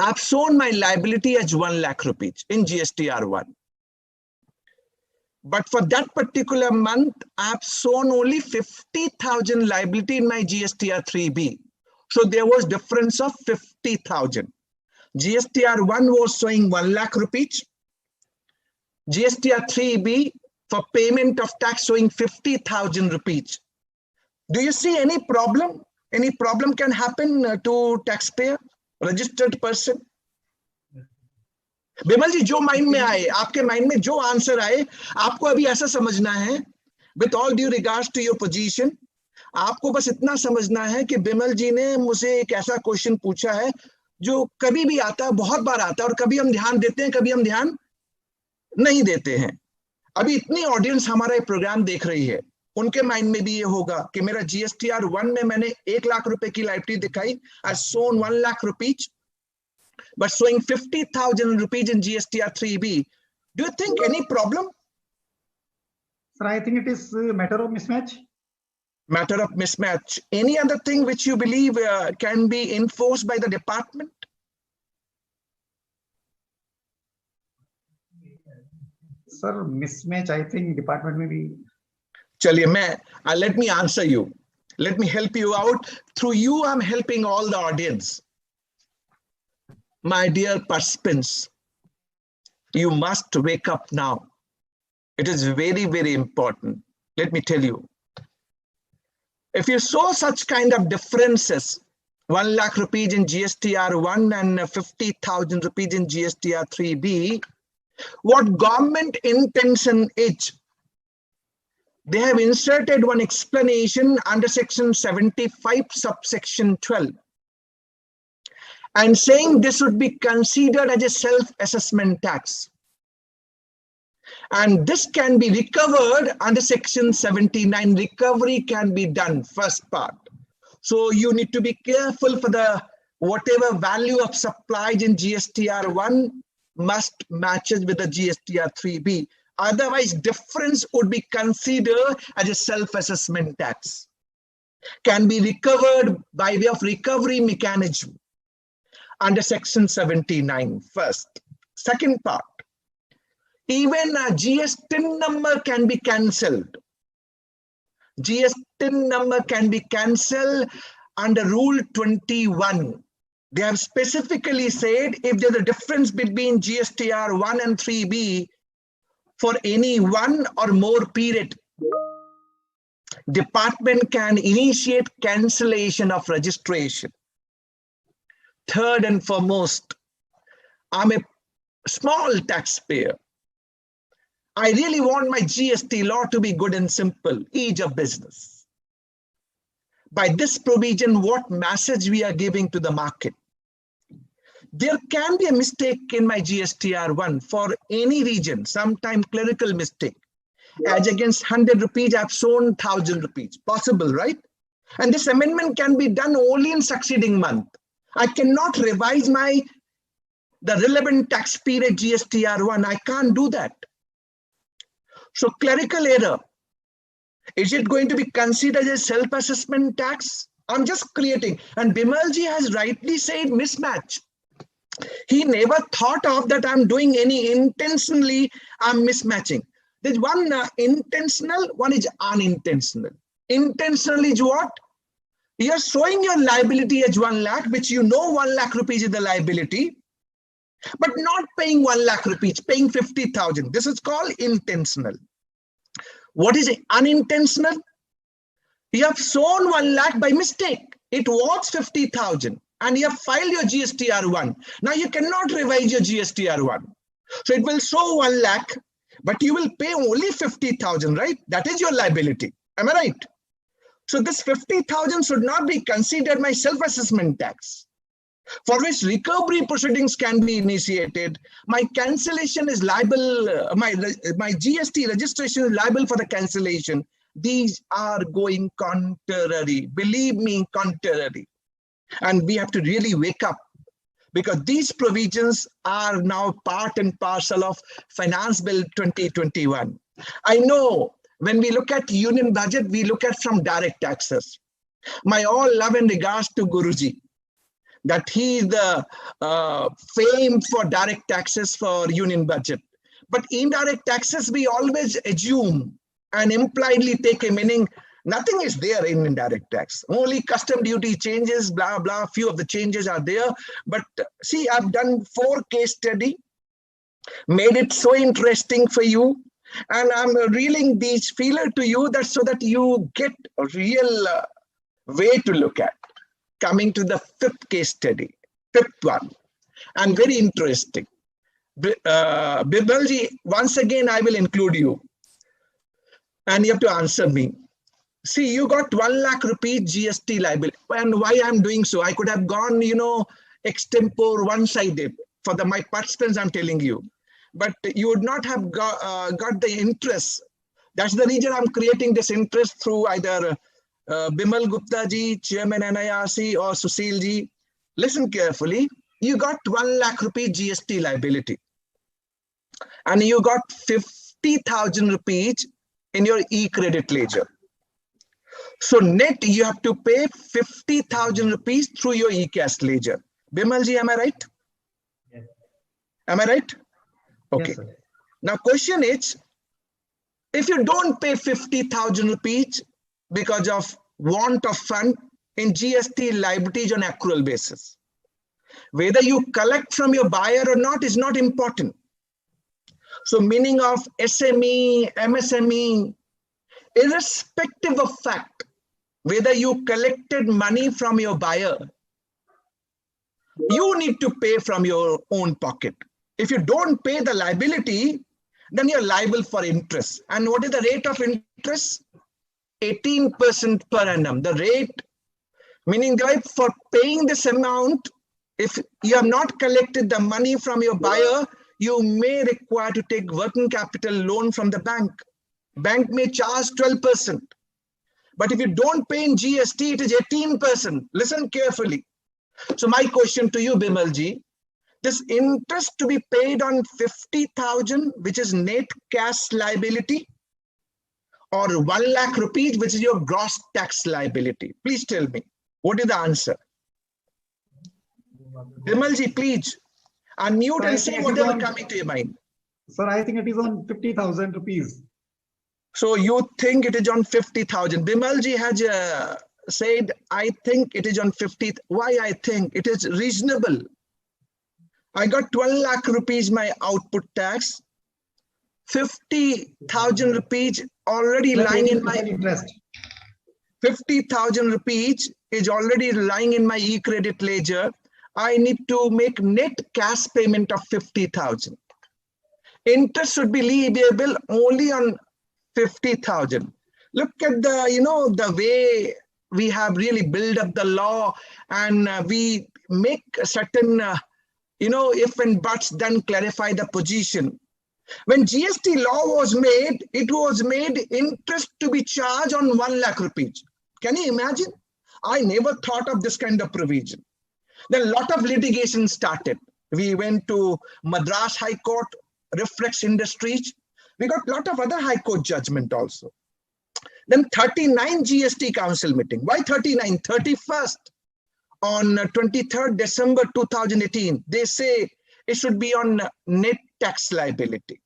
I've shown my liability as 1 lakh rupees in GSTR1. But for that particular month, I've shown only 50,000 liability in my GSTR3B. So there was difference of 50,000. GSTR1 was showing 1 lakh rupees. GSTR3B for payment of tax showing 50,000 rupees. Do you see any problem? Any problem can happen to taxpayer, registered person? Bimal जी, जो mind में आए, आपके mind में जो answer आए, आपको अभी ऐसा समझना है, with all due regards to your position, आपको बस इतना समझना है कि बिमल जी ने मुझे एक ऐसा क्वेश्चन पूछा है जो कभी भी आता है, बहुत बार आता है, और कभी हम ध्यान देते हैं, कभी हम ध्यान नहीं देते हैं. अभी इतनी ऑडियंस हमारा ये प्रोग्राम देख रही है, उनके माइंड में भी ये होगा कि मेरा GSTR1 में मैंने 1 लाख रुपए की लाइबिलिटी दिखाई, I shown 1 lakh rupees, but showing 50,000 rupees in GSTR3B. Do you think any problem? Sir, I think it is a matter of mismatch. Matter of mismatch. Any other thing which you believe can be enforced by the department? Sir, mismatch, I think department may be. Chaliye, let me answer you. Let me help you out. Through you, I'm helping all the audience. My dear participants, you must wake up now. It is very, very important. Let me tell you. If you saw such kind of differences, 1 lakh rupees in GSTR1 and 50,000 rupees in GSTR3B, what government intention is, they have inserted one explanation under section 75 subsection 12 and saying this would be considered as a self-assessment tax. And this can be recovered under section 79. Recovery can be done, first part. So you need to be careful for the whatever value of supplied in GSTR1 must matches with the GSTR3B. Otherwise, difference would be considered as a self-assessment tax. Can be recovered by way of recovery mechanism under section 79, first. Second part, even a GSTIN number can be cancelled. GSTIN number can be cancelled under Rule 21. They have specifically said if there's a difference between GSTR1 and 3B, for any one or more period, department can initiate cancellation of registration. Third and foremost, I'm a small taxpayer. I really want my GST law to be good and simple, ease of business. By this provision, what message we are giving to the market? There can be a mistake in my GSTR1 for any region, sometime clerical mistake. As against 100 rupees, I've shown 1,000 rupees. Possible, right? And this amendment can be done only in succeeding month. I cannot revise the relevant tax period GSTR1. I can't do that. So clerical error, is it going to be considered as self-assessment tax? I'm just creating. And Bimalji has rightly said mismatch. He never thought of that I'm doing any intentionally, I'm mismatching. There's one intentional, one is unintentional. Intentional is what? You're showing your liability as 1 lakh, which you know 1 lakh rupees is the liability, but not paying 1 lakh rupees, paying 50,000. This is called intentional. What is unintentional? You have shown 1 lakh by mistake. It was 50,000 and you have filed your GSTR1. Now you cannot revise your GSTR1. So it will show 1 lakh, but you will pay only 50,000, right? That is your liability. Am I right? So this 50,000 should not be considered my self-assessment tax, for which recovery proceedings can be initiated. My cancellation is liable, my GST registration is liable for the cancellation. These are going contrary, believe me, contrary. And we have to really wake up, because these provisions are now part and parcel of Finance Bill 2021. I know when we look at union budget, we look at from direct taxes. My all love and regards to Guruji, that he is the fame for direct taxes for union budget. But indirect taxes, we always assume and impliedly take a meaning. Nothing is there in indirect tax. Only custom duty changes, blah, blah, few of the changes are there. But see, I've done 4 case study, made it so interesting for you. And I'm reeling these feeler to you that so that you get a real way to look at. Coming to the 5th case study, 5th one, and very interesting. Bimalji, once again, I will include you. And you have to answer me. See, you got 1 lakh rupees GST liability. And why I'm doing so? I could have gone, extempore, one-sided for my participants, I'm telling you. But you would not have got the interest. That's the reason I'm creating this interest through either Bimal Gupta ji, Chairman NIRC, or Sushil ji. Listen carefully. You got 1 lakh rupee GST liability. And you got 50,000 rupees in your e-credit ledger. So net, you have to pay 50,000 rupees through your e-cash ledger. Bimal ji, am I right? Yes. Am I right? Okay. Yes, now question is, if you don't pay 50,000 rupees because of want of fund in GST liabilities on accrual basis, whether you collect from your buyer or not is not important. So meaning of SME, MSME, irrespective of fact, whether you collected money from your buyer, you need to pay from your own pocket. If you don't pay the liability, then you're liable for interest. And what is the rate of interest? 18% per annum. The rate, meaning that for paying this amount, if you have not collected the money from your buyer, you may require to take working capital loan from the bank. Bank may charge 12%. But if you don't pay in GST, it is 18%. Listen carefully. So my question to you, Bimalji, this interest to be paid on 50,000, which is net cash liability, or 1 lakh rupees, which is your gross tax liability? Please tell me, what is the answer? Bimalji, please unmute and say whatever coming to your mind. Sir, I think it is on 50,000 rupees. So you think it is on 50,000. Bimalji has said, I think it is on 50. Why I think? It is reasonable. I got 12 lakh rupees my output tax. 50,000 rupees already lying in my interest. 50,000 rupees is already lying in my e-credit ledger. I need to make net cash payment of 50,000. Interest should be leviable only on 50,000. Look at the, the way we have really built up the law, and we make certain, if and buts, then clarify the position. When GST law was made, it was made interest to be charged on 1 lakh rupees. Can you imagine? I never thought of this kind of provision. Then a lot of litigation started. We went to Madras High Court, Reflex Industries. We got a lot of other High Court judgment also. Then 39 GST Council meeting. Why 39? 31st on 23rd December 2018. They say it should be on net tax liability.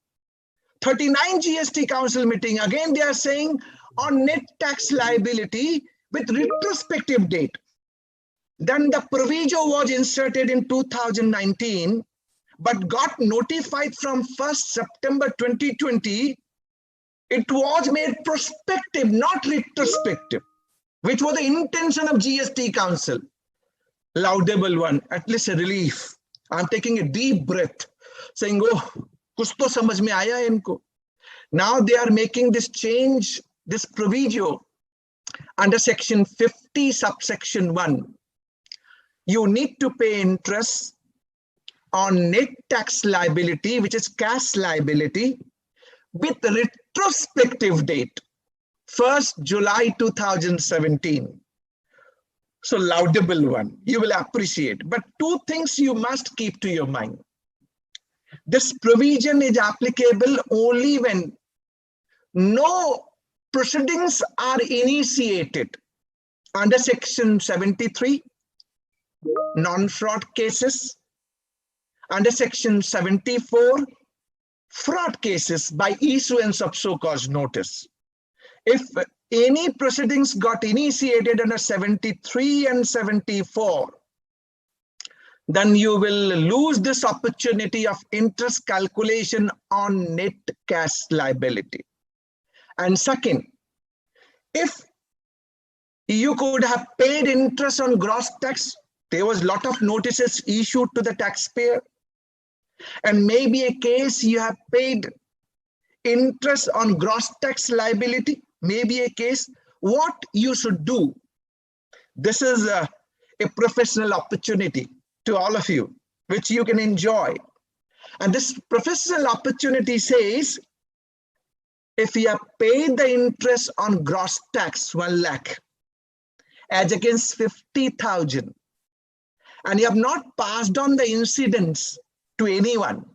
39 GST Council meeting. Again, they are saying on net tax liability with retrospective date. Then the proviso was inserted in 2019, but got notified from 1st September 2020. It was made prospective, not retrospective, which was the intention of GST Council. Laudable one, at least a relief. I'm taking a deep breath, saying, oh, kuch to samajh mein aaya inko. Now they are making this change, this proviso under section 50, subsection 1. You need to pay interest on net tax liability, which is cash liability, with retrospective date, 1st July 2017. So laudable one, you will appreciate. But two things you must keep to your mind. This provision is applicable only when no proceedings are initiated under section 73, non-fraud cases, under section 74, fraud cases by issuance of so-called notice. If any proceedings got initiated under 73 and 74, then you will lose this opportunity of interest calculation on net cash liability. And second, if you could have paid interest on gross tax, there was a lot of notices issued to the taxpayer, and maybe a case you have paid interest on gross tax liability, maybe a case, what you should do. This is a professional opportunity to all of you, which you can enjoy. And this professional opportunity says, if you have paid the interest on gross tax 1 lakh as against 50,000, and you have not passed on the incidents to anyone,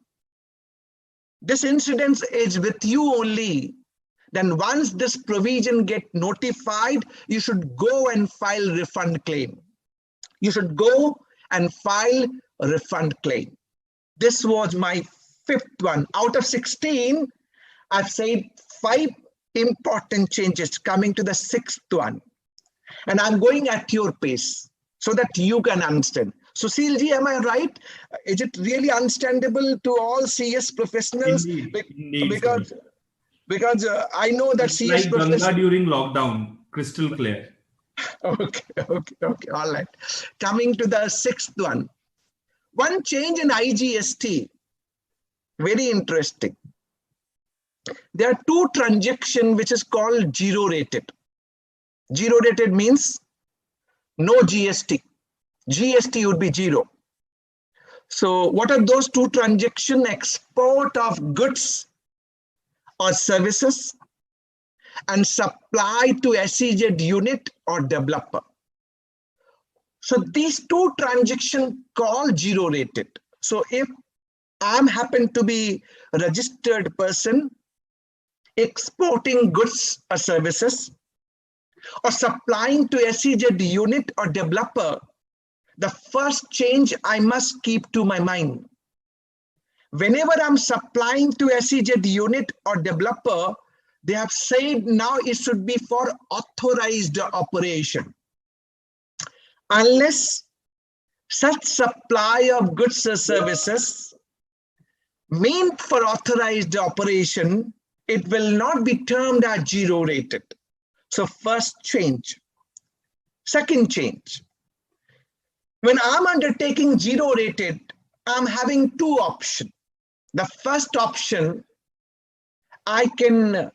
this incident is with you only, then once this provision get notified, you should go and file refund claim. You should go and file a refund claim. This was my 5th one. Out of 16, I've said 5 important changes, coming to the 6th one. And I'm going at your pace so that you can understand. Sushil ji, am I right? Is it really understandable to all CS professionals? Indeed, because I know that it's CS like professionals Ganga during lockdown, crystal clear. Okay, all right. Coming to the 6th one. One change in IGST, very interesting. There are 2 transactions which is called zero rated. Zero rated means no GST. GST would be 0. So what are those 2 transactions? Export of goods or services and supply to SEZ unit or developer. So these 2 transactions called zero rated. So if I happen to be a registered person exporting goods or services or supplying to SEZ unit or developer, the first change I must keep to my mind. Whenever I'm supplying to SEZ unit or developer, they have said now it should be for authorized operation. Unless such supply of goods or services meant for authorized operation, it will not be termed as zero rated. So first change. Second change. When I'm undertaking zero rated, I'm having two options. The first option, I can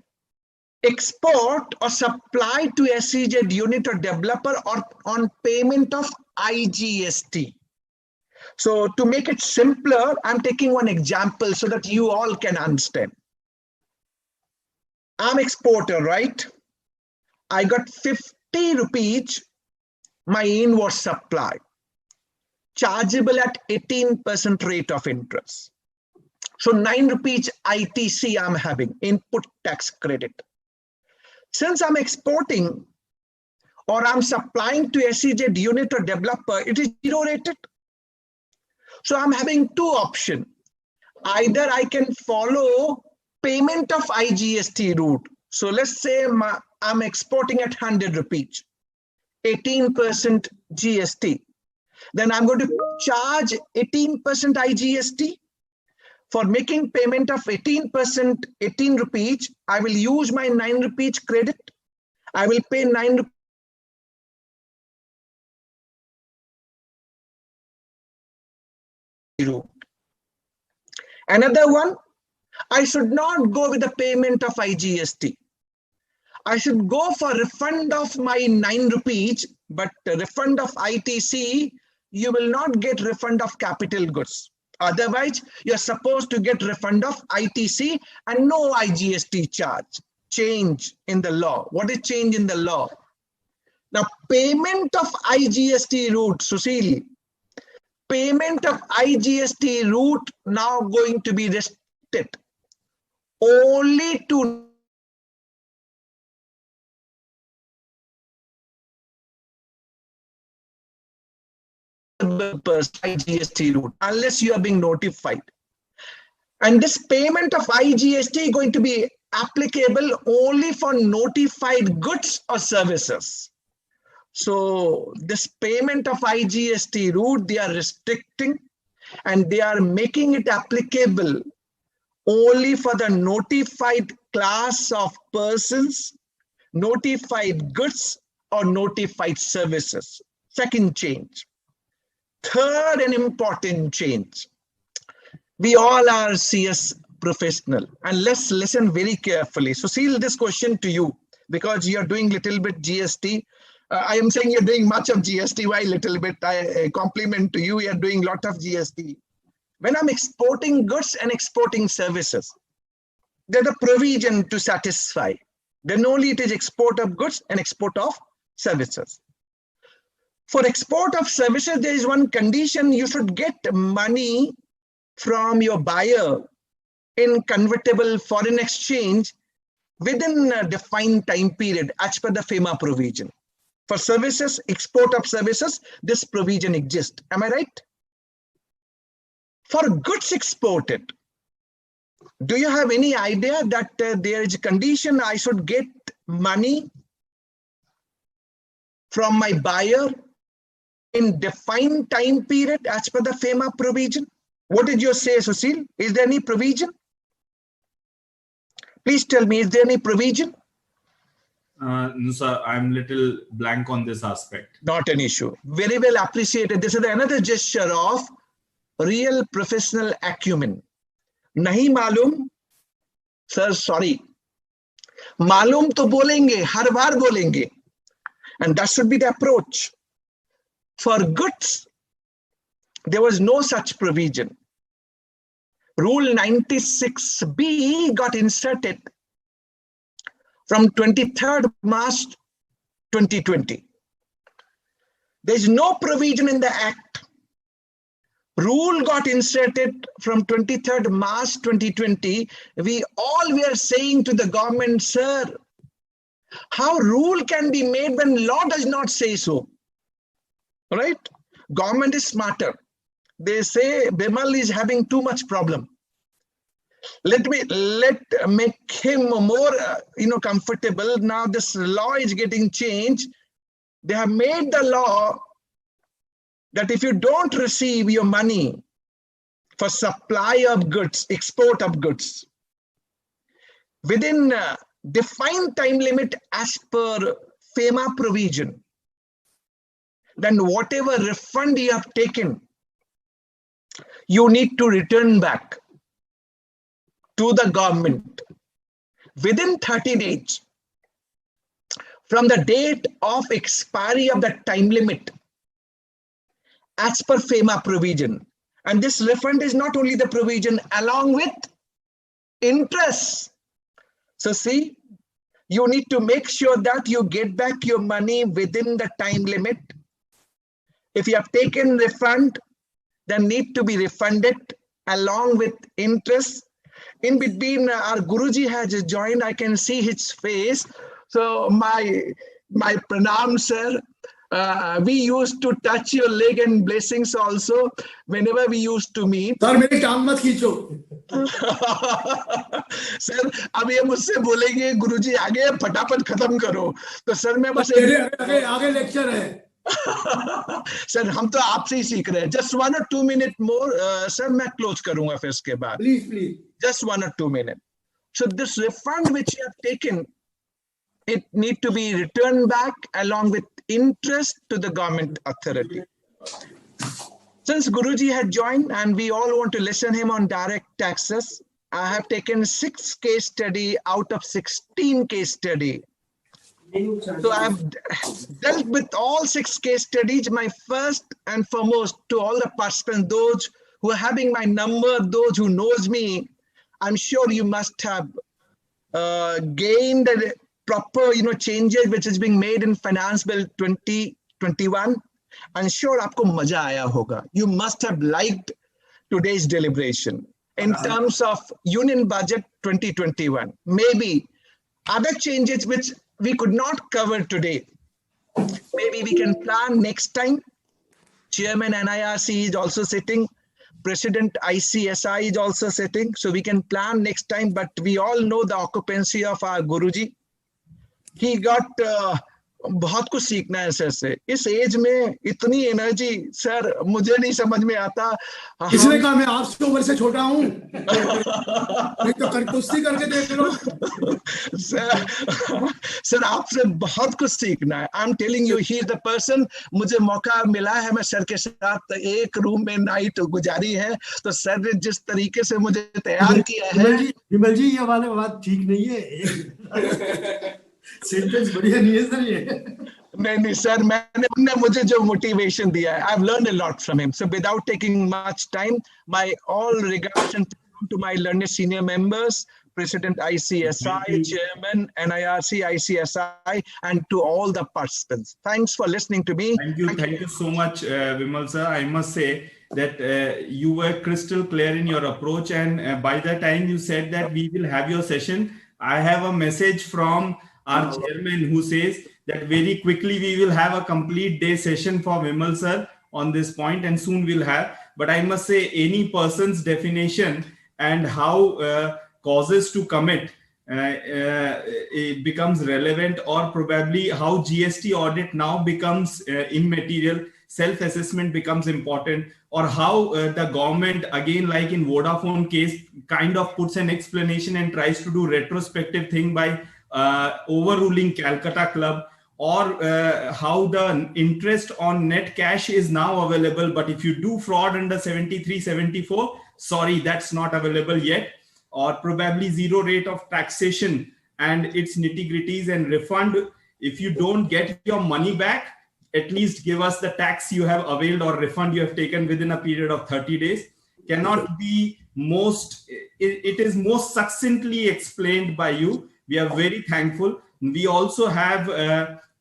export or supply to SEZ unit or developer or on payment of IGST. So to make it simpler, I'm taking one example so that you all can understand. I'm exporter, right? I got 50 rupees, my invoice supply, chargeable at 18% rate of interest. So 9 rupees ITC I'm having, input tax credit. Since I'm exporting or I'm supplying to SEZ unit or developer, it is zero rated. So I'm having two options. Either I can follow payment of IGST route. So let's say I'm exporting at 100 rupees, 18% GST. Then I'm going to charge 18% IGST. For making payment of 18%, 18 rupees, I will use my 9 rupees credit. I will pay 9 rupees. Another one, I should not go with the payment of IGST. I should go for refund of my 9 rupees, but refund of ITC, you will not get refund of capital goods. Otherwise, you're supposed to get refund of ITC and no IGST charge. Change in the law. What is change in the law? Now, payment of IGST route, Susil, payment of IGST route now going to be restricted only to IGST route unless you are being notified. And this payment of IGST is going to be applicable only for notified goods or services. So this payment of IGST route, they are restricting and they are making it applicable only for the notified class of persons, notified goods or notified services. Second change. Third and important change. We all are CS professional, and let's listen very carefully. So see this question to you, because you are doing little bit GST. I am saying you're doing much of GST. Why little bit? I compliment to you. You're doing lot of GST. When I'm exporting goods and exporting services, there's a provision to satisfy. Then only it is export of goods and export of services. For export of services, there is one condition: you should get money from your buyer in convertible foreign exchange within a defined time period as per the FEMA provision. For services, export of services, this provision exists. Am I right? For goods exported, do you have any idea that there is a condition I should get money from my buyer in defined time period as per the FEMA provision? What did you say, Susil? Is there any provision? Please tell me, is there any provision? No, sir, I'm little blank on this aspect. Not an issue. Very well appreciated. This is another gesture of real professional acumen. Nahi malum, sir, sorry. Malum to bolenge, har baar bolenge. And that should be the approach. For goods, there was no such provision. Rule 96B got inserted from 23rd March 2020. There is no provision in the Act. Rule got inserted from 23rd March 2020. We all were saying to the government, sir, how rule can be made when law does not say so? Right? Government is smarter. They say Bimal is having too much problem. Let make him more comfortable. Now this law is getting changed. They have made the law that if you don't receive your money for supply of goods, export of goods, within defined time limit as per FEMA provision, then whatever refund you have taken, you need to return back to the government within 30 days from the date of expiry of the time limit as per FEMA provision. And this refund is not only the provision, along with interest. So see, you need to make sure that you get back your money within the time limit. If you have taken refund, then need to be refunded along with interest. In between, our Guruji has joined. I can see his face. So my pranam, sir. We used to touch your leg and blessings also whenever we used to meet. Sir मेरी टांग मत खींचो. Sir अब ये मुझसे बोलेंगे गुरुजी आगे फटाफट खत्म करो, तो सर मैं बस आगे लेक्चर है. सर हम तो आपसे ही सीख रहे हैं. Just 1 or 2 minutes more, sir मैं क्लोज करूंगा फिर इसके बाद. Please. Just 1 or 2 minutes. So this refund which you have taken, it need to be returned back along with interest to the government authority. Since Guruji had joined and we all want to listen him on direct taxes, I have taken 6 case study out of 16 case study. So I have dealt with all 6 case studies. My first and foremost to all the participants, those who are having my number, those who knows me, I'm sure you must have gained the proper changes which is being made in Finance Bill 2021. I'm sure आपको मजा आया होगा. You must have liked today's deliberation in terms of Union Budget 2021. Maybe other changes which we could not cover today, maybe we can plan next time. Chairman NIRC is also sitting. President ICSI is also sitting. So we can plan next time. But we all know the occupancy of our Guruji. He got बहुत कुछ सीखना है sir से. इस as में इतनी energy sir मुझे नहीं समझ में आता. किसने कहा मैं आपसे उम्र से छोटा हूँ? नहीं तो कुश्ती करके देख लो. सर आपसे बहुत कुछ सीखना है. I am telling you, he is the person. मुझे मौका मिला है, मैं सर के साथ एक रूम में नाइट गुजारी है, तो सर ने जिस तरीके से मुझे तैयार किया है. विमल जी ये वाले बात ठीक नहीं है. सेंटेंस बढ़िया नहीं है सर ये. नहीं सर, उन्होंने मुझे जो मोटिवेशन दिया है, I've learned a lot from him. So without taking much time, my all regards and to my learned senior members, President ICSI, Chairman NIRC, ICSI, and to all the participants. Thanks for listening to me. Thank you so much, Vimal sir. I must say that you were crystal clear in your approach, and by the time you said that we will have your session, I have a message from our chairman who says that very quickly we will have a complete day session for Vimal sir on this point, and soon we'll have. But I must say, any person's definition and how causes to commit it becomes relevant, or probably how GST audit now becomes immaterial, self-assessment becomes important, or how the government, again like in Vodafone case, kind of puts an explanation and tries to do retrospective thing by overruling Calcutta Club, or how the interest on net cash is now available, but if you do fraud under 73, 74, sorry, that's not available yet, or probably zero rate of taxation and its nitty-gritties and refund. If you don't get your money back, at least give us the tax you have availed or refund you have taken within a period of 30 days. Cannot be it is most succinctly explained by you. We are very thankful. We also have,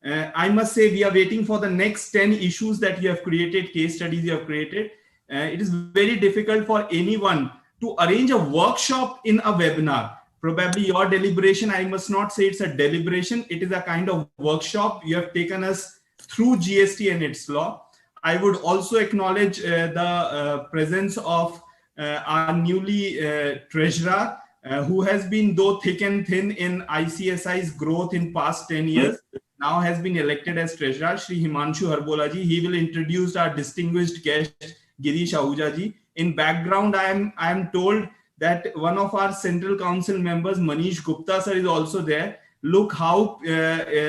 I must say, we are waiting for the next 10 issues that you have created, case studies you have created. It is very difficult for anyone to arrange a workshop in a webinar. Probably your deliberation, I must not say it's a deliberation, it is a kind of workshop. You have taken us through GST and its law. I would also acknowledge the presence of our newly treasurer, who has been though thick and thin in ICSI's growth in past 10 years, now has been elected as treasurer, Shri Himanshu Harbola ji. He will introduce our distinguished guest, Girish Ahuja ji. In background, I am told that one of our Central Council members, Manish Gupta sir, is also there. Look how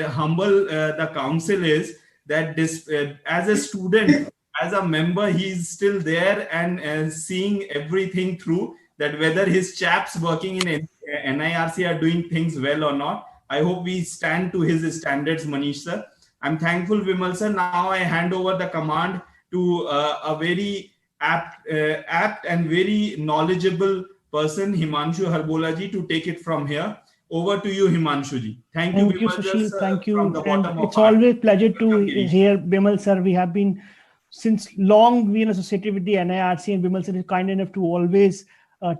humble the council is, that this as a student, as a member, he is still there and seeing everything through, that whether his chaps working in NIRC are doing things well or not. I hope we stand to his standards, Manish sir. I'm thankful, Vimal sir. Now I hand over the command to a very apt and very knowledgeable person, Himanshu Harbola ji, to take it from here. Over to you, Himanshu ji. Thank you, Sushil. Thank you. From the bottom of it's always a pleasure to hear Bimal sir. We have been since long been associated with the NIRC, and Bimal sir is kind enough to always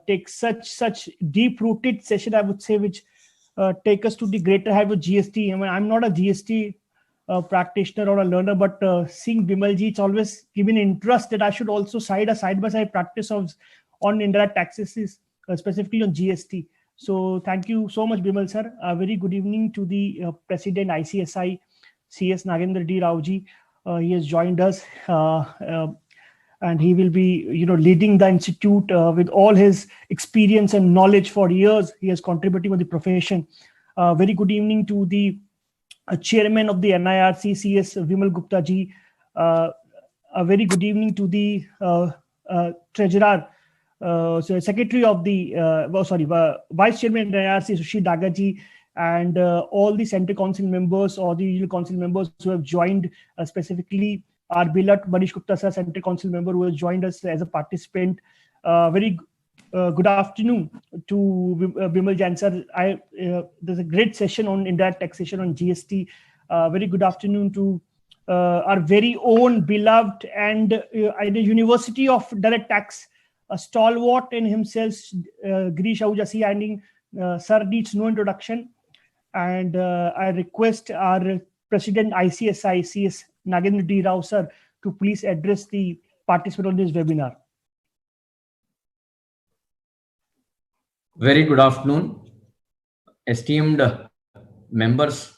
take such deep-rooted session, I would say, which take us to the greater height of GST. I mean, I'm not a GST practitioner or a learner, but seeing Bimal ji, it's always given interest that I should also side by side practice on indirect taxes, specifically on GST. So thank you so much, Bimal sir. A very good evening to the President ICSI, CS Nagendra D. Rao ji. He has joined us, and he will be, leading the institute with all his experience and knowledge for years. He has contributed to the profession. Very good evening to the chairman of the NIRC, CS Vimal Gupta ji. A very good evening to the treasurer. Secretary of the Vice Chairman of NIRC, Sushil Daga ji, and all the Central Council members or the Regional Council members who have joined, specifically our beloved Manish Gupta sir, Central Council member, who has joined us as a participant. Very good afternoon to Bimal Jain sir. There's a great session on indirect taxation on GST. Very good afternoon to our very own beloved and the University of Direct Tax, a stalwart in himself, Girish Ahuja. I think sir needs no introduction. And I request our President ICSI, CS Nagendra D. Rao sir, to please address the participants on this webinar. Very good afternoon, esteemed members,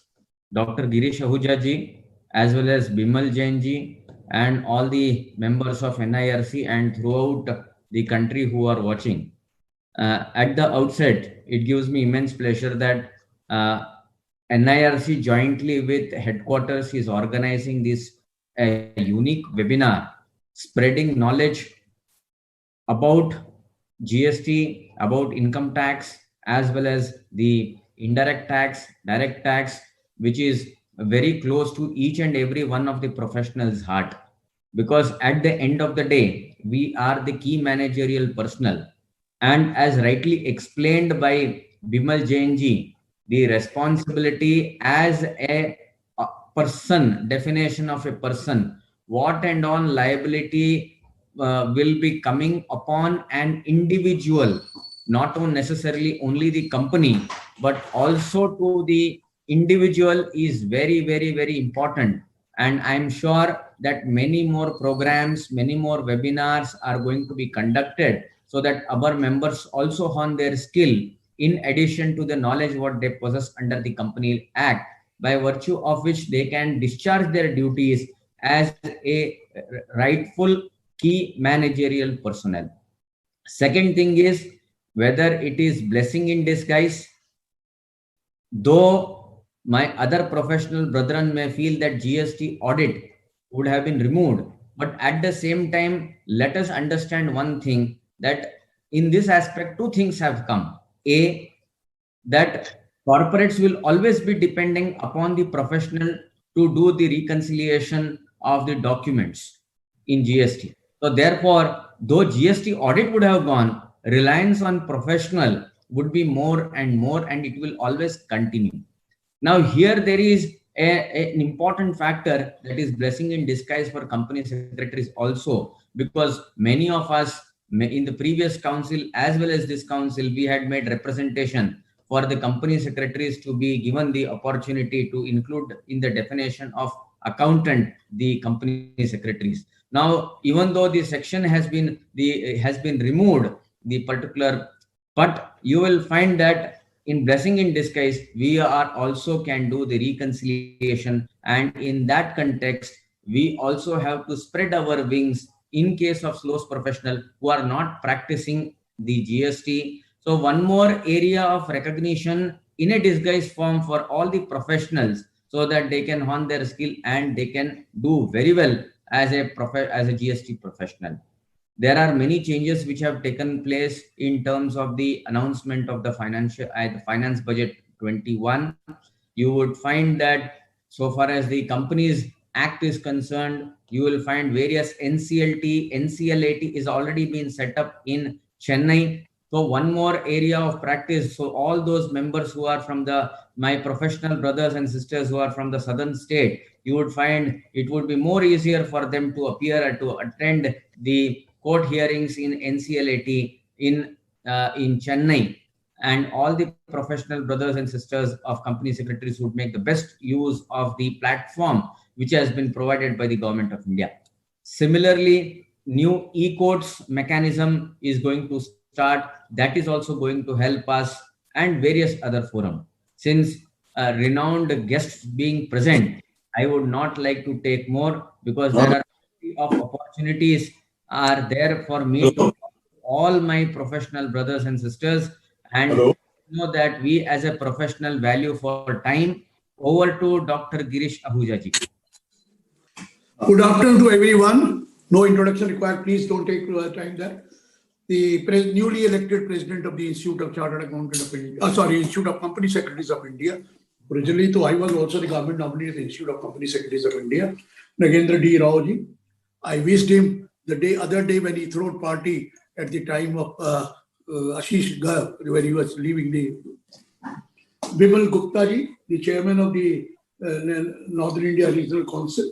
Dr. Girish Ahuja ji, as well as Bimal Jain ji, and all the members of NIRC and throughout the country who are watching. At the outset, it gives me immense pleasure that NIRC jointly with headquarters is organizing this unique webinar, spreading knowledge about GST, about income tax, as well as the indirect tax, direct tax, which is very close to each and every one of the professionals' heart. Because at the end of the day, we are the key managerial personnel. And as rightly explained by Bimal Jain ji, the responsibility as a person, definition of a person, what and all liability will be coming upon an individual, not necessarily only the company, but also to the individual, is very, very, very important. And I'm sure that many more programs, many more webinars are going to be conducted so that our members also hone their skill in addition to the knowledge what they possess under the Company Act, by virtue of which they can discharge their duties as a rightful key managerial personnel. Second thing is, whether it is blessing in disguise, though my other professional brethren may feel that GST audit would have been removed, but at the same time, let us understand one thing, that in this aspect, two things have come. A, that corporates will always be depending upon the professional to do the reconciliation of the documents in GST. So therefore, though GST audit would have gone, reliance on professional would be more and more, and it will always continue. Now here there is an important factor, that is blessing in disguise for company secretaries also, because many of us in the previous council as well as this council, we had made representation for the company secretaries to be given the opportunity to include in the definition of accountant the company secretaries. Now, even though the section has been removed, the particular, but you will find that in blessing in disguise, we are also can do the reconciliation, and in that context, we also have to spread our wings in case of SLOS professional who are not practicing the GST. So one more area of recognition in a disguised form for all the professionals, so that they can hone their skill and they can do very well as a GST professional. There are many changes which have taken place in terms of the announcement of the finance budget 21. You would find that so far as the Companies Act is concerned, you will find various NCLT, NCLAT is already been set up in Chennai. So one more area of practice. So all those members who are from my professional brothers and sisters who are from the southern state, you would find it would be more easier for them to appear to attend the court hearings in NCLAT in Chennai. And all the professional brothers and sisters of company secretaries would make the best use of the platform which has been provided by the Government of India. Similarly, new e-courts mechanism is going to start. That is also going to help us, and various other forums. Since renowned guests being present, I would not like to take more, because there are plenty of opportunities are there for me to all my professional brothers and sisters, and know that we as a professional value for time. Over to Dr. Girish Ahuja ji. Good afternoon to everyone. No introduction required. Please don't take time there. The newly elected president of the Institute of Chartered Accountants of India, Institute of Company Secretaries of India. Originally, I was also the government nominee of the Institute of Company Secretaries of India, Nagendra D. Rao ji. I wished him the other day when he threw party at the time of Ashish Garg, when he was leaving the Bimal Gupta ji, the chairman of the Northern India Regional Council,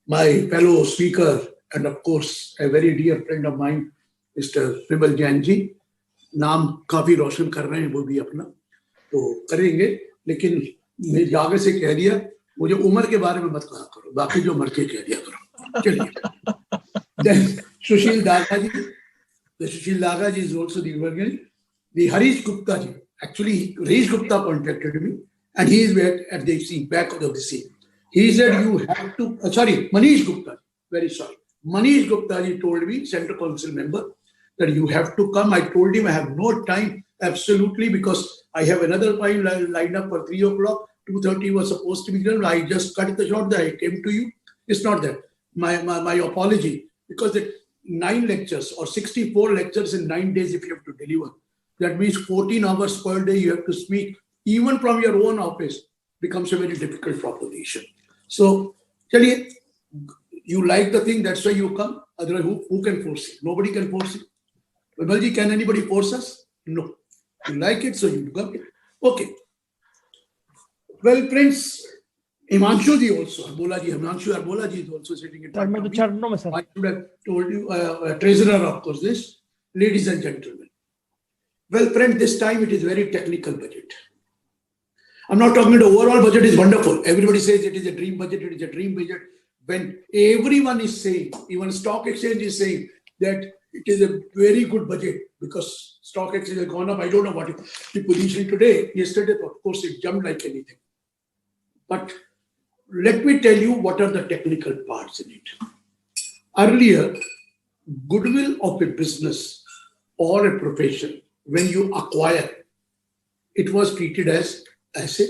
my fellow speaker, and of course, a very dear friend of mine, Mr. Vimal Jain ji. नाम काफी रोशन कर रहे हैं वो भी अपना, तो करेंगे, लेकिन मैं जागे से कह दिया, मुझे उम्र के बारे में मत कहा करो, बाकी जो मर्जी कह दिया करो. चलिए. Then Sushil Daga ji, the Sushil Daga ji is also the organization. The Harish Gupta ji, actually Harish Gupta contacted me, and he is at the scene, back of the scene. He said you have to, Manish Gupta, very sorry. Manish Gupta ji told me, Central Council member, that you have to come. I told him I have no time, absolutely, because I have another file lined up for 3 o'clock. 2:30 was supposed to be done. I just cut the short that I came to you. It's not that. My apology, because the 9 lectures or 64 lectures in 9 days if you have to deliver. That means 14 hours per day you have to speak, even from your own office, becomes a very difficult proposition. So, chaliye, you like the thing, that's why you come. Otherwise, who can force it? Nobody can force it. Vimalji, can anybody force us? No. You like it, so you come. Okay. Well, Prince, Himanshu ji also, Himanshu Arbola ji is also sitting in front of me. I should have told you, treasurer, of course, this. Ladies and gentlemen. Well, friend, this time it is very technical budget. I'm not talking about overall budget is wonderful. Everybody says it is a dream budget, it is a dream budget. When everyone is saying, even stock exchange is saying that it is a very good budget because stock exchange has gone up. I don't know what the position today. Yesterday, of course, it jumped like anything. But let me tell you what are the technical parts in it. Earlier, goodwill of a business or a profession, when you acquire, it was treated as asset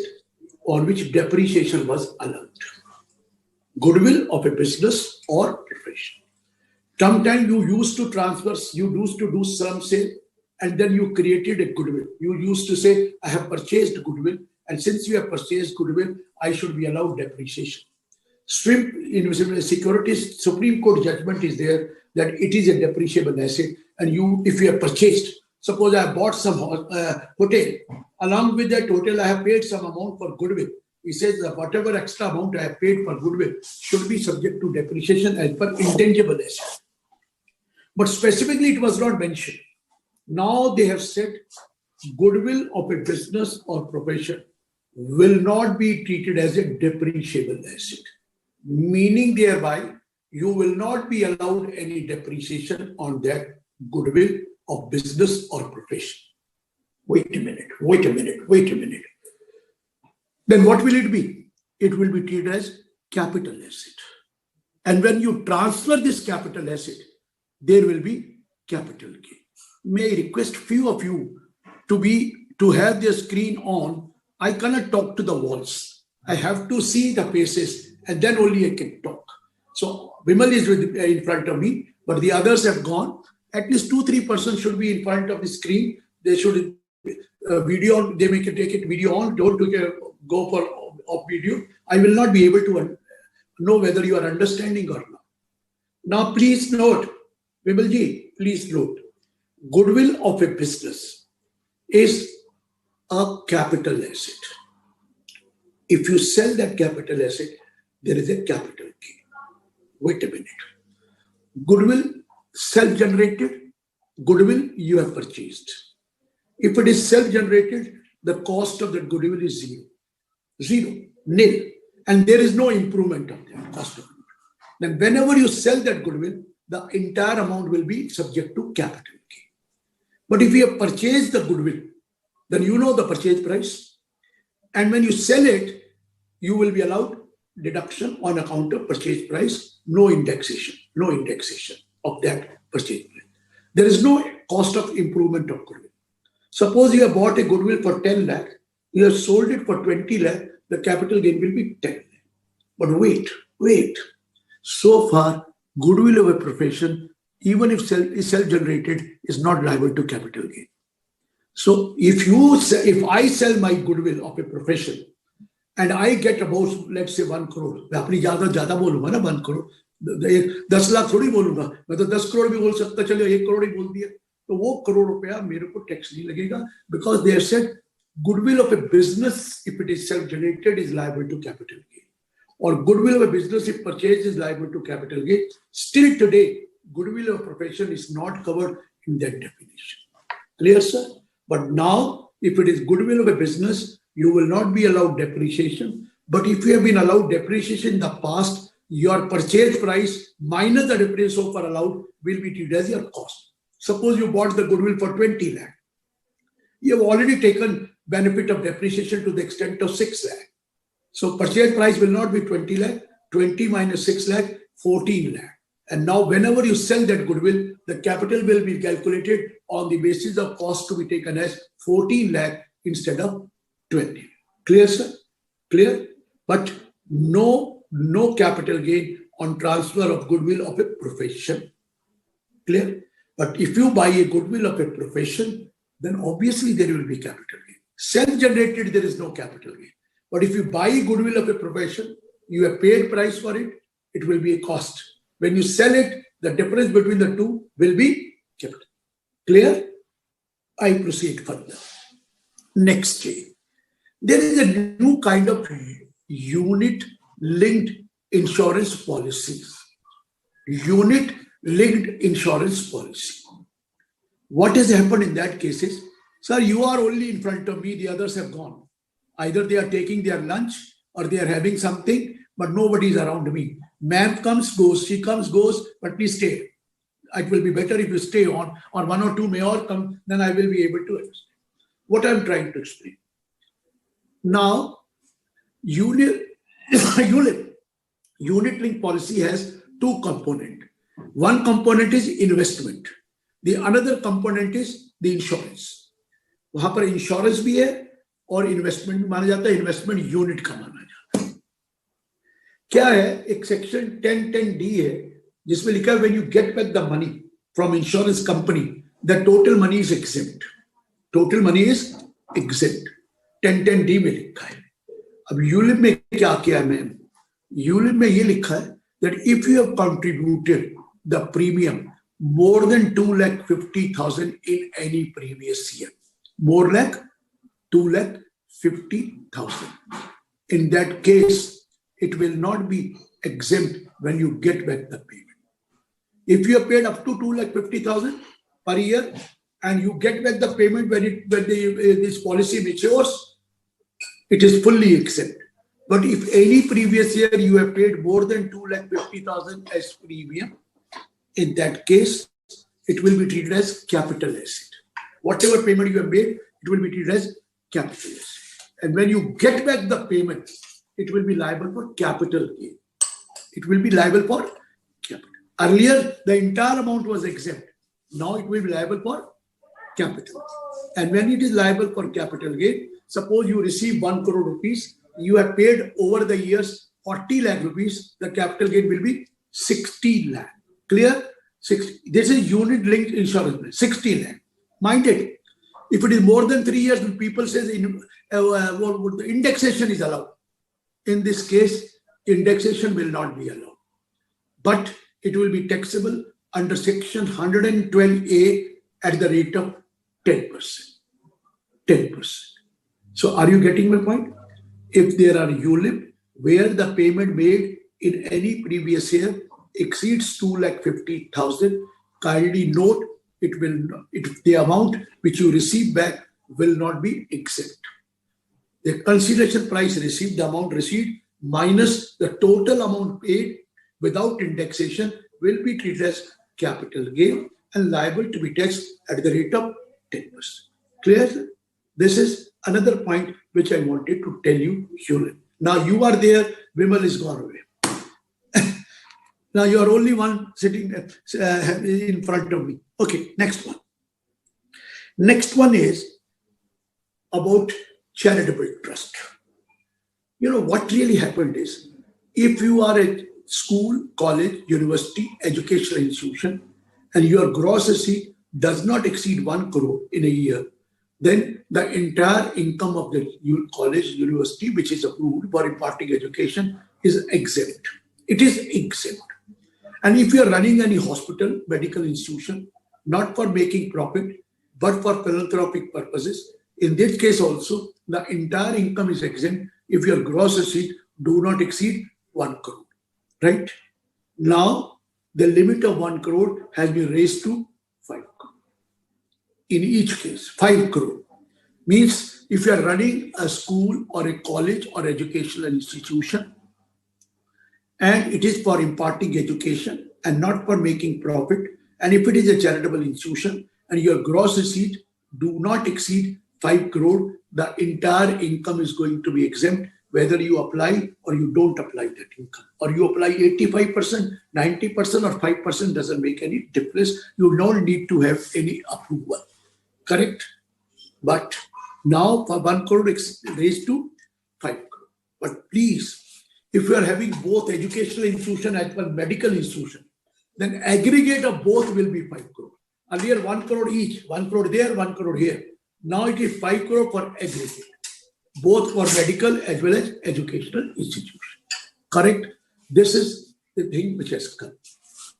on which depreciation was allowed. Goodwill of a business or profession. Sometimes you used to transfer, you used to do some sale, and then you created a goodwill. You used to say, I have purchased goodwill, and since you have purchased goodwill, I should be allowed depreciation. In securities, Supreme Court judgment is there that it is a depreciable asset, and if you have purchased, suppose I have bought some hotel, along with that hotel I have paid some amount for goodwill. He says that whatever extra amount I have paid for goodwill should be subject to depreciation as per intangible asset. But specifically it was not mentioned. Now they have said goodwill of a business or profession will not be treated as a depreciable asset. Meaning thereby, you will not be allowed any depreciation on that goodwill of business or profession. Wait a minute. Then what will it be? It will be treated as capital asset. And when you transfer this capital asset, there will be capital gain. May I request few of you to have their screen on. I cannot talk to the walls. I have to see the faces and then only I can talk. So Vimal is in front of me, but the others have gone. At least 2-3 persons should be in front of the screen. They should video. They make it take it video on. Don't go for off video. I will not be able to know whether you are understanding or not. Now, please note, Vimalji, please note, goodwill of a business is a capital asset. If you sell that capital asset, there is a capital gain. Wait a minute. Goodwill, self-generated, goodwill you have purchased. If it is self-generated, the cost of that goodwill is zero. Zero, nil. And there is no improvement of that cost of goodwill. Then whenever you sell that goodwill, the entire amount will be subject to capital gain. But if you have purchased the goodwill, then you know the purchase price. And when you sell it, you will be allowed deduction on account of purchase price, no indexation of that purchase price. There is no cost of improvement of goodwill. Suppose you have bought a goodwill for 10 lakh, you have sold it for 20 lakh, the capital gain will be 10 lakh. But wait. So far, goodwill of a profession, even if self-generated, is not liable to capital gain. So if I sell my goodwill of a profession and I get about, let's say 1 crore, मैं अपनी ज़्यादा बोलूँगा ना 1 crore, 10 lakh थोड़ी बोलूँगा, मैं तो 10 crore भी बोल सकता, चलो 1 crore ही बोल दिया, तो वो करोड़ रुपया मेरे को टैक्स नहीं लगेगा, because they have said goodwill of a business, if it is self-generated, is liable to capital gain, or goodwill of a business if purchased is liable to capital gain. Still today, goodwill of a profession is not covered in that definition. Clear, sir? But now, if it is goodwill of a business, you will not be allowed depreciation. But if you have been allowed depreciation in the past, your purchase price minus the depreciation so far allowed will be treated as your cost. Suppose you bought the goodwill for 20 lakh. You have already taken benefit of depreciation to the extent of 6 lakh. So purchase price will not be 20 lakh, 20 minus 6 lakh, 14 lakh. And now whenever you sell that goodwill, the capital will be calculated on the basis of cost to be taken as 14 lakh instead of 20. Clear, sir? Clear? But no capital gain on transfer of goodwill of a profession. Clear? But if you buy a goodwill of a profession, then obviously there will be capital gain. Self-generated, there is no capital gain. But if you buy goodwill of a profession, you have paid price for it, it will be a cost. When you sell it, the difference between the two will be capital. Clear? I proceed further. Next day. There is a new kind of unit-linked insurance policies. Unit-linked insurance policy. What has happened in that case is, sir, you are only in front of me, the others have gone. Either they are taking their lunch or they are having something, but nobody is around me. Ma'am comes, goes, she comes, goes, but please stay. It will be better if you stay on, or 1 or 2 may all come, then I will be able to understand what I am trying to explain. Now, unit-linked policy has 2 components. One component is investment. The another component is the insurance. वहां पर insurance भी है और investment भी माना जाता है, investment unit का माना जाता है. क्या है, एक सेक्शन 1010D है जिसमें लिखा है when you get back the money from insurance company the total money is exempt. Total money is exempt. 1010D में लिखा है. अब यूलिप में क्या किया है मैम? यूलिप में ये लिखा है that if you have contributed the premium more than 2,50,000 in any previous year, more like 2,50,000. In that case, it will not be exempt when you get back the payment. If you have paid up to 2,50,000 per year and you get back the payment when this policy matures, it is fully exempt. But if any previous year you have paid more than 2,50,000 as premium, in that case, it will be treated as capital asset. Whatever payment you have made, it will be treated as capital asset. And when you get back the payment, it will be liable for capital gain. It will be liable for capital. Earlier, the entire amount was exempt. Now it will be liable for capital. And when it is liable for capital gain, suppose you receive 1 crore rupees, you have paid over the years 40 lakh rupees, the capital gain will be 60 lakh. Clear? 60. This is unit linked insurance, 60 lakh. Mind it. If it is more than 3 years, people say the indexation is allowed. In this case, indexation will not be allowed. But it will be taxable under section 112A at the rate of 10%. 10%. So are you getting my point? If there are ULIP where the payment made in any previous year exceeds 2,50,000, kindly note the amount which you receive back will not be exempt. The consideration price received, the amount received minus the total amount paid without indexation will be treated as capital gain and liable to be taxed at the rate of 10%. Clear? This is another point which I wanted to tell you, Hewlett. Now you are there, Vimal is gone away. Now you are only one sitting in front of me. Okay, next one. Next one is about charitable trust. You know what really happened is, if you are a school, college, university, educational institution, and your gross receipt does not exceed 1 crore in a year, then the entire income of the college, university, which is approved for imparting education, is exempt. It is exempt. And if you are running any hospital, medical institution, not for making profit, but for philanthropic purposes, in this case also, the entire income is exempt if your gross receipt do not exceed 1 crore. Right? Now, the limit of 1 crore has been raised to 5 crore. In each case, 5 crore. Means if you are running a school or a college or educational institution, and it is for imparting education and not for making profit, and if it is a charitable institution and your gross receipt do not exceed 5 crore, the entire income is going to be exempt, whether you apply or you don't apply that income. Or you apply 85%, 90% or 5% doesn't make any difference. You don't need to have any approval. Correct? But now for 1 crore raised to 5 crore. But please, if you are having both educational institution as well as medical institution, then aggregate of both will be 5 crore. Earlier 1 crore each, 1 crore there, 1 crore here. Now it is 5 crore for aggregate, both for medical as well as educational institution. Correct? This is the thing which has come.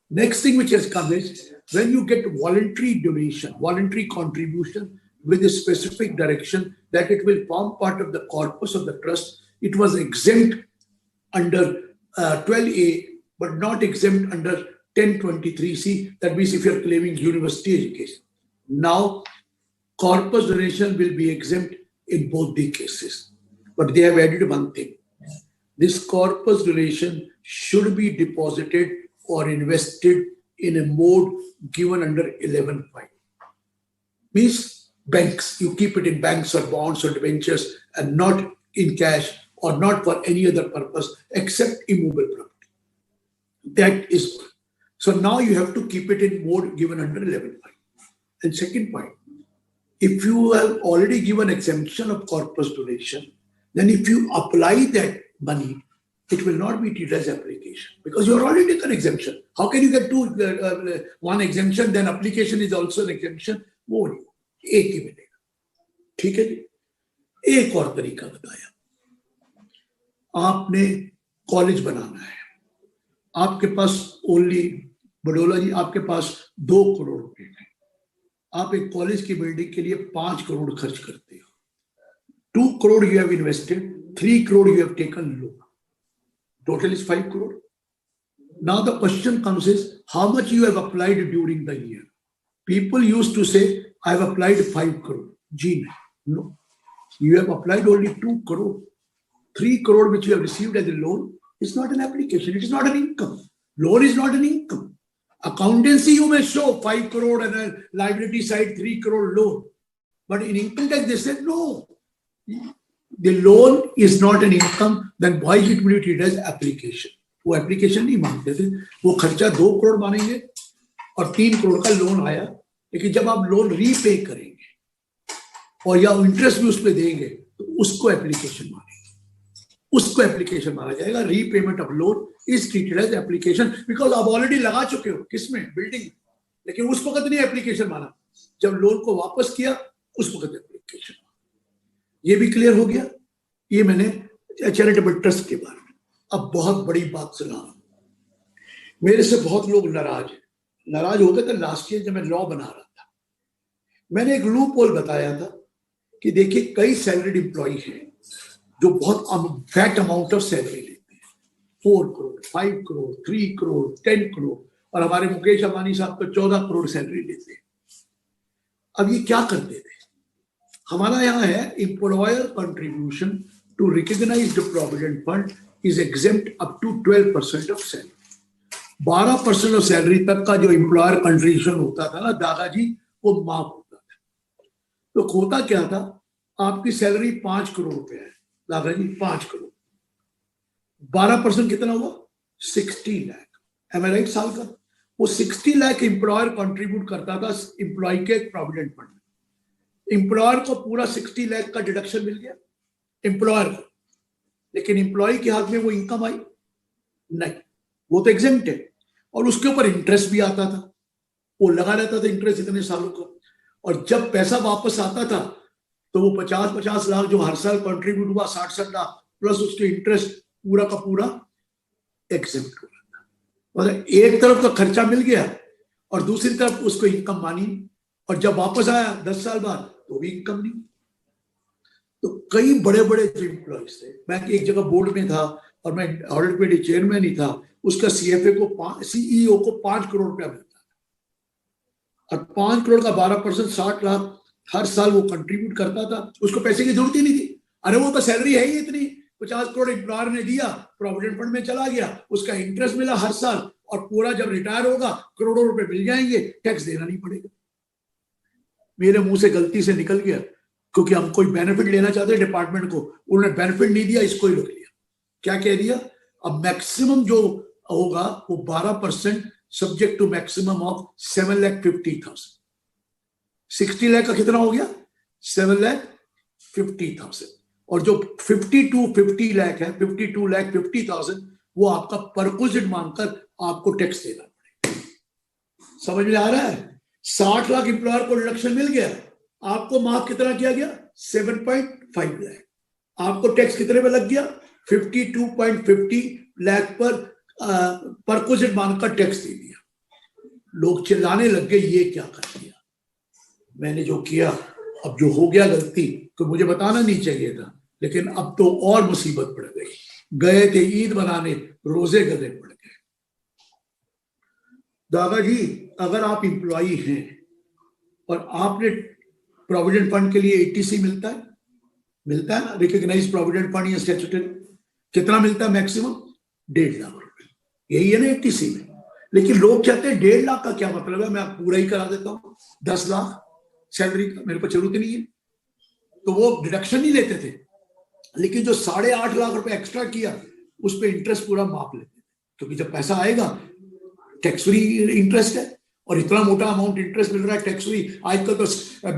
Next thing which has come is when you get voluntary donation, voluntary contribution with a specific direction that it will form part of the corpus of the trust, it was exempt under 12A, but not exempt under 1023C. That means if you are claiming university education. Now, corpus donation will be exempt in both the cases. But they have added one thing. This corpus donation should be deposited or invested in a mode given under 11.5. Means banks, you keep it in banks or bonds or debentures and not in cash or not for any other purpose except immobile property. That is good. So now you have to keep it in mode given under 11.5. And second point, if you have already given exemption of corpus donation, then if you apply that money, it will not be treated as application because you are already taken exemption. How can you get one exemption, then application is also an exemption? वो नहीं, एक ही मिलेगा. ठीक है जी? एक और तरीका बताया. आपने कॉलेज बनाना है, आपके पास ओनली बडोला जी, आपके पास 2 करोड़ रुपए हैं. आप एक कॉलेज की बिल्डिंग के लिए 5 करोड़ खर्च करते हो. 2 crore you have invested, 3 crore you have taken loan. Total is 5 crore. Now the question comes is how much you have applied during the year. People used to say, I have applied 5 crore. Gee, no. You have applied only 2 crore. 3 crore which you have received as a loan is not an application. It is not an income. Loan is not an income. Accountancy you may show 5 crore and a liability side 3 crore loan. But in income tax they said no. The loan is not an income, then why it will be treated as application? वो application नहीं मांगते थे, वो खर्चा 2 करोड़ मानेंगे और 3 करोड़ का loan आया। लेकिन जब आप लोन रीपे करेंगे और या इंटरेस्ट भी उस पर देंगे तो उसको एप्लीकेशन मानेंगे, उसको एप्लीकेशन माना जाएगा। Repayment of loan is treated as application because आप ऑलरेडी लगा चुके हो किसमें, बिल्डिंग, लेकिन उस वक्त नहीं एप्लीकेशन माना, जब लोन को वापस किया उस वक्त एप्लीकेशन। ये भी क्लियर हो गया। ये मैंने चैरिटेबल ट्रस्ट के बारे में। अब बहुत बड़ी बात सुना, मेरे से बहुत लोग नाराज हो गए थे लास्ट ईयर जब मैं लॉ बना रहा था। मैंने एक लूप होल बताया था कि देखिए कई सैलरीड एम्प्लॉय हैं जो बहुत फैट अमाउंट ऑफ सैलरी लेते हैं, 4 करोड़, 5 करोड़, 3 करोड़, 10 करोड़, और हमारे मुकेश अंबानी साहब को 14 करोड़ सैलरी लेते हैं। अब ये क्या करते थे, हमारा यहाँ है employer contribution to recognised provident fund is exempt up to 12% of salary. 12% of salary तक का जो एम्प्लॉयर कंट्रीब्यूशन होता था ना दादाजी, वो माफ होता था। तो होता क्या था, आपकी सैलरी 5 करोड़ रुपए है दादाजी, 5 करोड़, 12% कितना हुआ, 60 लाख। एम आई राइट? साल का वो 60 लाख एम्प्लॉयर कंट्रीब्यूट करता था एम्प्लॉय के प्रोविडेंट फंड में। एम्प्लॉयर को पूरा 60 लाख का डिडक्शन मिल गया एम्प्लॉयर को, लेकिन एम्प्लॉय के हाथ में वो इनकम आई नहीं, वो तो एग्जेम्प्ट है। और उसके ऊपर इंटरेस्ट भी आता था, वो लगा रहता था इंटरेस्ट इतने सालों का। और जब पैसा वापस आता था तो वो 50-50 लाख जो हर साल कंट्रीब्यूट हुआ, 60 लाख प्लस उसके इंटरेस्ट पूरा का पूरा एग्जेम्प्ट हो रहा था। मतलब एक तरफ तो खर्चा मिल गया और दूसरी तरफ उसको इनकम मानी, और जब वापस आया 10 साल बाद तो भी इनकम नहीं। तो कई बड़े बड़े जो एम्प्लॉयज थे, मैं एक जगह बोर्ड में था और मैं ऑडिट कमेटी चेयरमैन ही था, उसका सीएफए को सीईओ को 5 करोड़ रुपया मिलता था, और 5 करोड़ का 12% 60 लाख हर साल वो कंट्रीब्यूट करता था, उसको पैसे की जरूरत ही नहीं थी। अरे वो तो सैलरी है ही इतनी, 50 करोड़ एम्प्लॉयर ने दिया, प्रोविडेंट फंड में चला गया, उसका इंटरेस्ट मिला हर साल, और पूरा जब रिटायर होगा करोड़ों रुपए मिल जाएंगे, टैक्स देना नहीं पड़ेगा। मेरे मुंह से गलती से निकल गया, क्योंकि हम कोई बेनिफिट लेना चाहते डिपार्टमेंट को, उन्होंने बेनिफिट नहीं दिया, इसको ही रोक लिया। क्या कह दिया, अब मैक्सिमम जो होगा वो 12% subject to maximum of 7,50,000। 60 lakh का कितना हो गया, 7,50,000। और जो 50 लाख है, 52,50,000, वो आपका परक्विजिट मानकर आपको टैक्स देना पड़ेगा। समझ में आ रहा है? 60 लाख एम्प्लॉयर को डिडक्शन मिल गया, आपको माफ कितना किया गया, 7.5 लाख। आपको टैक्स कितने में लग गया, 52.50 लाख पर परक्विजिट मानकर टैक्स दे दिया। लोग चिल्लाने लग गए, ये क्या कर दिया। मैंने जो किया, अब जो हो गया गलती तो मुझे बताना नहीं चाहिए था, लेकिन अब तो और मुसीबत पड़ गई। गए थे ईद मनाने, रोजे गले पड़ गए। दादाजी, अगर आप एम्प्लॉई हैं और आपने प्रोविडेंट फंड के लिए एटीसी मिलता है ना, रिकॉग्नाइज्ड प्रोविडेंट फंड या स्टैट्यूटरी, कितना मिलता है मैक्सिमम, 1.5 लाख रुपए, यही है ना एटीसी में। लेकिन लोग कहते हैं 1.5 लाख का क्या मतलब है, मैं पूरा ही करा देता हूँ, 10 लाख सैलरी का मेरे को जरूरत नहीं है, तो वो डिडक्शन नहीं लेते थे। लेकिन जो 8.5 लाख रुपए एक्स्ट्रा किया, उस पर इंटरेस्ट पूरा माप लेते थे, क्योंकि जब पैसा आएगा टैक्स फ्री इंटरेस्ट है, और इतना मोटा अमाउंट इंटरेस्ट मिल रहा है टैक्स फ्री। आजकल तो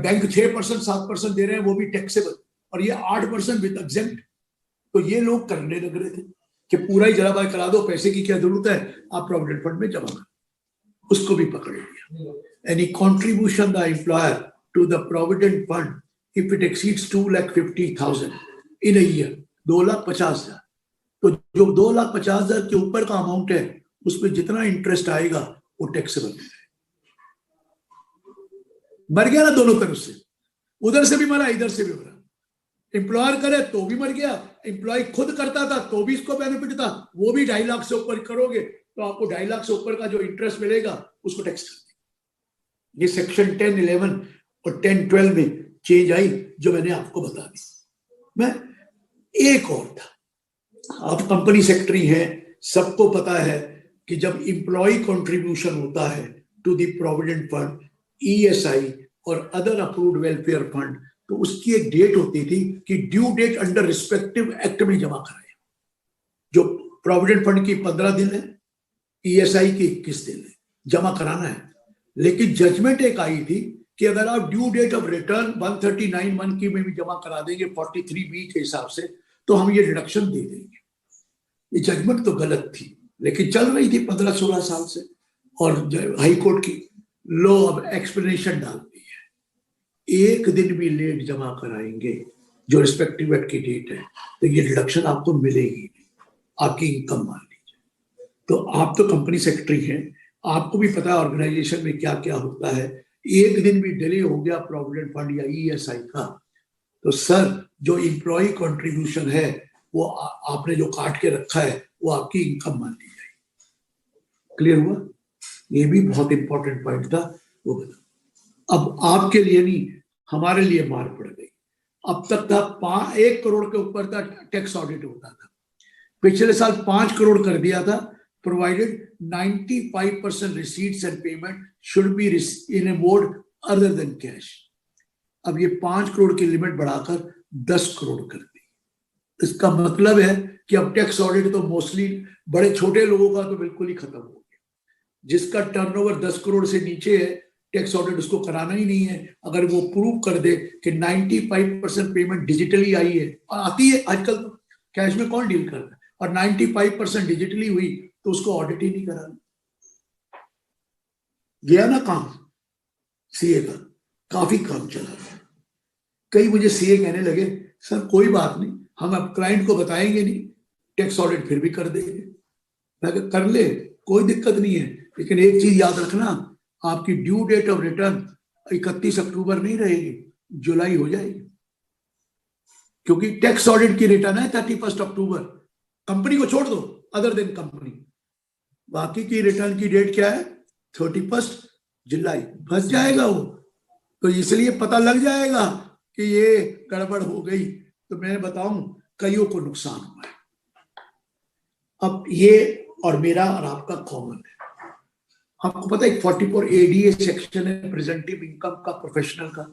बैंक 6% 7% दे रहे हैं, वो भी टैक्सेबल, और ये 8% विद एग्जेम्प्ट। तो ये लोग करने लग रहे थे कि पूरा ही जराबाई करा दो, पैसे की क्या जरूरत है, आप प्रोविडेंट फंड में जमा करो। उसको भी पकड़ लिया। Any contribution the employer to the provident fund if it exceeds 2,50,000 in a year, 2,50,000, तो जो 2,50,000 के ऊपर का अमाउंट है, उसमें जितना इंटरेस्ट आएगा वो टैक्सेबल है। मर गया ना दोनों तरफ से, उधर से भी मरा, इधर से भी मरा। एम्प्लॉयर करे तो भी मर गया, एम्प्लॉय खुद करता था तो भी इसको बेनिफिट था, वो भी 2.5 लाख से ऊपर करोगे तो आपको 2.5 लाख से ऊपर का जो इंटरेस्ट मिलेगा उसको टैक्स कर देंगे। ये सेक्शन 10, 11 और 10, 12 में चेंज आई, जो मैंने आपको बता दी। मैं एक और था, आप कंपनी सेक्रेटरी हैं, सबको पता है कि जब एम्प्लॉय कंट्रीब्यूशन होता है to the provident fund, ESI और अदर अप्रूव्ड वेलफेयर फंड, तो उसकी एक डेट होती थी कि due date under respective act में जमा कराया। जो प्रोविडेंट फंड की 15 दिन है, ईएसआई की 21 दिन है, जमा कराना है। लेकिन जजमेंट एक आई थी कि अगर आप ड्यू डेट ऑफ रिटर्न 139(1) की में भी जमा करा देंगे 43B के हिसाब से, तो हम ये डिडक्शन दे देंगे। ये जजमेंट तो गलत थी, लेकिन चल रही थी 15-16 साल से, और हाई कोर्ट की लो अब एक्सप्लेनेशन डाल दी है, एक दिन भी लेट जमा कराएंगे जो रिस्पेक्टिव एक्ट की डेट है तो ये डिडक्शन आपको मिलेगी नहीं, आपकी इनकम मान लीजिए। तो आप तो कंपनी सेक्रेटरी हैं, आपको भी पता है ऑर्गेनाइजेशन में क्या क्या होता है। एक दिन भी डिले हो गया प्रोविडेंट फंड या ईएसआई का, तो सर जो एम्प्लॉय कंट्रीब्यूशन है वो आपने जो काट के रखा है वो आपकी इनकम मान ली जाएगी। क्लियर हुआ? ये भी बहुत इंपॉर्टेंट पॉइंट था, वो बता। अब आपके लिए नहीं, हमारे लिए मार पड़ गई। अब तक था 1 करोड़ के ऊपर था टैक्स ऑडिट होता था, पिछले साल 5 करोड़ कर दिया था, provided 95% receipts and payment should be in a mode other than cash। अब ये 5 करोड़ की लिमिट बढ़ाकर 10 करोड़ कर दी। इसका मतलब है कि अब टैक्स ऑडिट तो मोस्टली बड़े छोटे लोगों का तो बिल्कुल ही खत्म हो गया। जिसका टर्नओवर 10 करोड़ से नीचे है, टैक्स ऑडिट उसको कराना ही नहीं है। अगर वो प्रूव कर दे कि 95% पेमेंट डिजिटली आई है, और आती है आजकल तो, कैश में कौन डील करता है, और 95% डिजिटली हुई तो उसको ऑडिट ही नहीं कराना। गया ना काम सीए का, काफी काम चला गया। कई मुझे सीए कहने लगे सर कोई बात नहीं, हम अब क्लाइंट को बताएंगे नहीं, टैक्स ऑडिट फिर भी कर देंगे। मैं कर ले, कोई दिक्कत नहीं है, लेकिन एक चीज याद रखना, आपकी ड्यू डेट ऑफ रिटर्न 31 अक्टूबर नहीं रहेगी, जुलाई हो जाएगी, क्योंकि टैक्स ऑडिट की रिटर्न है 31 अक्टूबर। कंपनी को छोड़ दो, अदर देन कंपनी, बाकी की रिटर्न की डेट क्या है? 31 जुलाई। फंस जाएगा वो, तो इसलिए पता लग जाएगा कि ये गड़बड़ हो गई, तो मैं बताऊं कईयों को नुकसान हुआ है। अब ये और मेरा और आपका कॉमन है। आपको पता है 44 ADA सेक्शन है प्रेजेंटिव इनकम का, प्रोफेशनल का।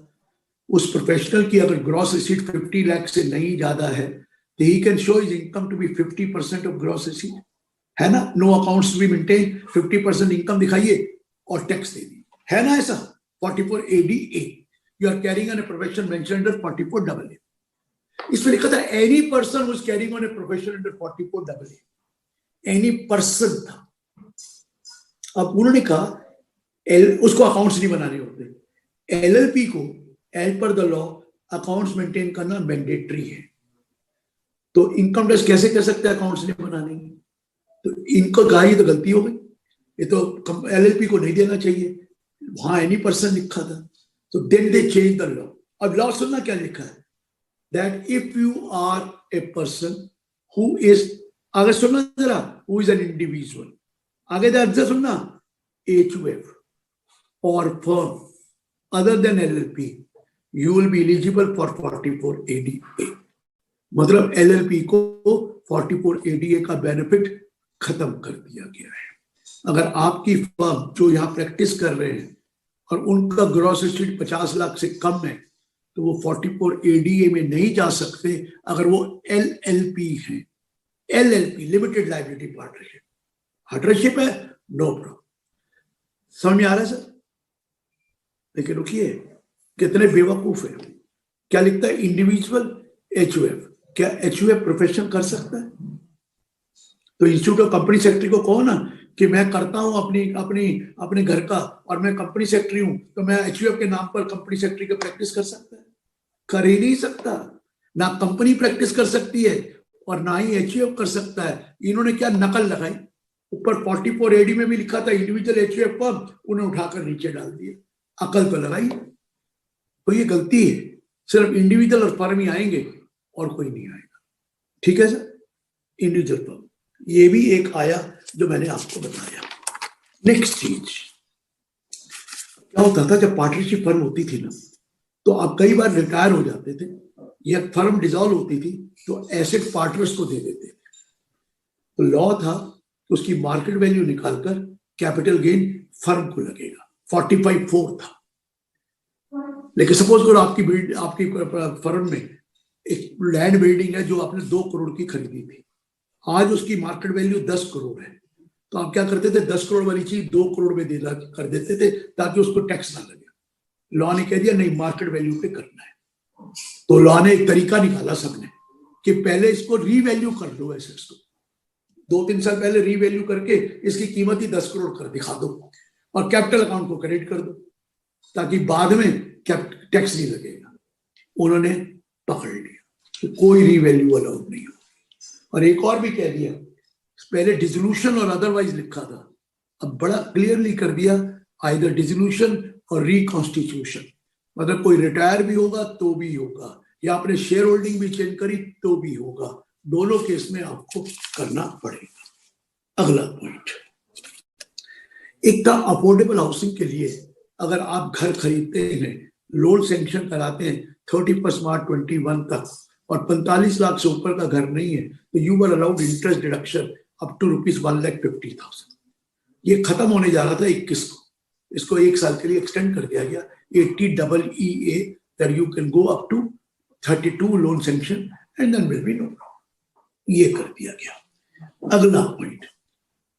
उस प्रोफेशनल की अगर ग्रॉस रिसीट 50 लाख से नहीं ज्यादा है तो he can show his income to be 50% of gross receipt, है ना? No accounts be maintain, 50% income दिखाइए और टैक्स दे दी, है ना ऐसा? 44 ADA you are carrying on a profession mention under 44 AA। इसमें लिखा था any person who is carrying on a profession under 44 AA, any person था। अब उन्होंने कहा उसको अकाउंट्स नहीं बनाने होते, LLP को as per the law accounts maintain करना मैंडेटरी है। तो इनकम टैक्स कैसे कर सकते हैं अकाउंट्स नहीं बनाने? तो इनको कहा ये तो गलती हो गई, ये तो LLP को नहीं देना चाहिए, वहां एनी पर्सन लिखा था। तो then they change the law. अब लॉ सुनना क्या लिखा है, that if you are a person who is, आगे सुनना जरा, हु इज एन इंडिविजुअल, आगे दर्ज सुनना, HUF और firm other than LLP you will be eligible for 44 ADA। मतलब LLP को 44 ADA का बेनिफिट खत्म कर दिया गया है। अगर आपकी फर्म जो यहाँ प्रैक्टिस कर रहे हैं और उनका ग्रॉस रिसीट 50 लाख से कम है तो वो 44 ADA में नहीं जा सकते अगर वो LLP है। LLP limited liability partnership, partnership है, नो प्रॉब्लम। समझ में आ रहा है सर? लेकिन रुकिए, कितने बेवकूफ है। क्या लिखता है? Individual HUF। क्या HUF प्रोफेशन कर सकता है? तो इंस्टीट्यूट ऑफ कंपनी सेक्रेटरी को कहो ना कि मैं करता हूं अपने घर का और मैं कंपनी सेक्रेटरी हूं, तो मैं HUF के नाम पर कंपनी सेक्रेटरी का प्रैक्टिस कर सकता है? कर ही नहीं सकता। ना कंपनी प्रैक्टिस कर सकती है और ना ही HUF कर सकता है। इन्होंने क्या नकल लगाई, ऊपर 44 AD में भी लिखा था इंडिविजुअल HUF फर्म, उन्हें उठाकर नीचे डाल दिया। अकल तो लगाई। तो ये गलती है, सिर्फ इंडिविजुअल और फर्म ही आएंगे और कोई नहीं आएगा। ठीक है सर? इंडिविजुअल फर्म, ये भी एक आया जो मैंने आपको बताया। नेक्स्ट चीज क्या होता था, जब पार्टनरशिप फर्म होती थी ना, तो आप कई बार रिटायर हो जाते थे या फर्म डिसॉल्व होती थी तो एसेट पार्टनर्स को दे देते थे। तो लॉ था कि उसकी मार्केट वैल्यू निकालकर कैपिटल गेन फर्म को लगेगा, 45(4) था। लेकिन सपोज करो आपकी फर्म में एक लैंड बिल्डिंग है जो आपने 2 करोड़ की खरीदी थी, आज उसकी मार्केट वैल्यू 10 करोड़ है, तो आप क्या करते थे, 10 करोड़ वाली चीज 2 करोड़ में देना कर देते थे ताकि उसको टैक्स ना लगे। लॉ ने कह दिया नहीं, मार्केट वैल्यू पे करना है। तो लॉ ने एक तरीका निकाला सबने कि पहले इसको रीवैल्यू कर लो एसेट्स को, 2-3 साल पहले रीवैल्यू करके इसकी कीमत ही 10 करोड़ कर दिखा दो और कैपिटल अकाउंट को क्रेडिट कर दो ताकि बाद में टैक्स नहीं लगेगा। उन्होंने पकड़ लिया कि कोई रीवैल्यू अलाउड नहीं हो। और एक और भी कह दिया, पहले डिसोल्यूशन और अदरवाइज लिखा था, अब बड़ा क्लियरली कर दिया आइदर डिसोल्यूशन और रिकॉन्स्टिट्यूशन, मतलब कोई रिटायर भी होगा तो भी होगा, या आपने शेयर होल्डिंग भी चेंज करी तो भी होगा, दोनों केस में आपको करना पड़ेगा। अगला पॉइंट, एक था अफोर्डेबल हाउसिंग के लिए अगर आप घर खरीदते हैं, लोन सैंक्शन कराते हैं 31 मार्च 21 तक और 45 लाख से ऊपर का घर नहीं है तो you were allowed interest deduction up to ₹1,50,000। ये खत्म होने जा रहा था 21 को, इसको 1 साल के लिए एक्सटेंड कर दिया गया 80EEA that you can go up to 32 loan sanction and then will be no problem, ये कर दिया गया। अगला पॉइंट,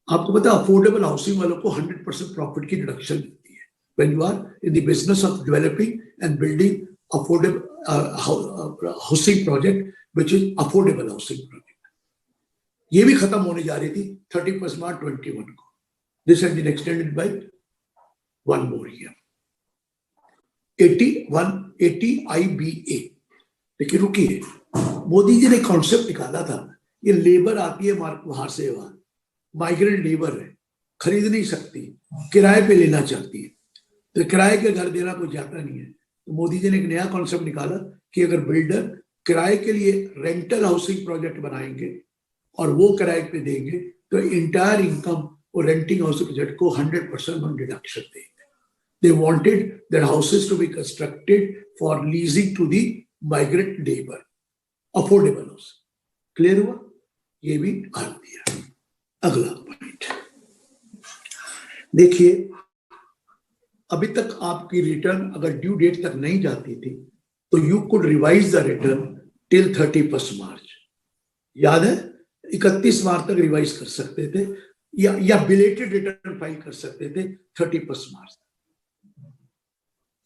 आपको पता है अफोर्डेबल हाउसिंग वालों को 100% प्रॉफिट की डिडक्शन मिलती है when you are in the business of developing and building affordable housing project which is affordable housing project। ये भी खत्म होने जा रही थी 31 मार्च 21 को। This has been extended by 1 more year। 80 IBA। लेकिन रुकिए, मोदी जी ने कॉन्सेप्ट निकाला था, ये लेबर आती है बाहर से, वहां माइग्रेंट लेबर है, खरीद नहीं सकती, किराए पे लेना चाहती है, तो किराए के घर देना कोई जाता नहीं है। तो मोदी जी ने एक नया कॉन्सेप्ट निकाला कि अगर बिल्डर किराए के लिए रेंटल हाउसिंग प्रोजेक्ट बनाएंगे और वो किराए पे देंगे तो इंटायर इनकम और रेंटिंग हाउसिंग प्रोजेक्ट को 100% हम डिडक्शन देंगे। They wanted their houses to be constructed for leasing to the migrant labor, affordable house। Clear हुआ? ये भी कर दिया। अगला पॉइंट देखिए, अभी तक आपकी रिटर्न अगर ड्यू डेट तक नहीं जाती थी तो you could revise the return till 31 मार्च। याद है, 31 मार्च तक रिवाइज कर सकते थे या बिलेटेड रिटर्न फाइल कर सकते थे 31 मार्च।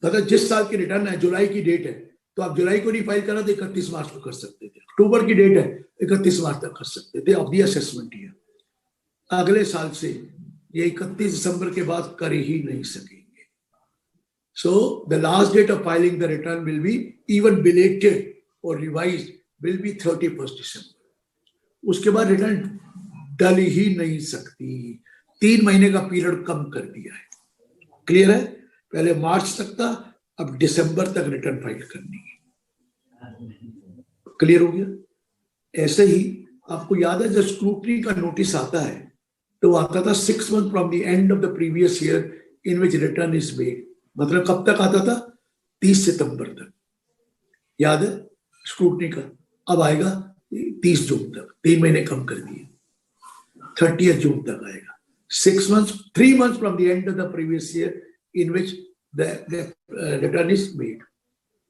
मतलब जिस साल की रिटर्न है, जुलाई की डेट है तो आप जुलाई को नहीं फाइल करा तो 31 मार्च को कर सकते थे, अक्टूबर की डेट है 31 मार्च तक कर सकते थे ऑफ द असेसमेंट ईयर। अगले साल से ये 31 दिसंबर के बाद कर ही नहीं सकेंगे। So the last date of filing the return will be even belated और रिवाइज्ड विल बी 31 दिसंबर। उसके बाद रिटर्न डल ही नहीं सकती, 3 महीने का पीरियड कम कर दिया है। क्लियर है? पहले मार्च तक था, अब दिसंबर तक रिटर्न फाइल करनी है। क्लियर हो गया? ऐसे ही आपको याद है जब स्क्रूटनी का नोटिस आता है तो आता था 6 months from the end of the previous year in which return is made. मतलब कब तक आता था? 30 सितंबर तक। याद है स्क्रूटनी का? अब आएगा 30 जून तक, 3 महीने कम कर दिए, 30 जून तक आएगा। 6 months, 3 months from the end of the previous year in which the return is made।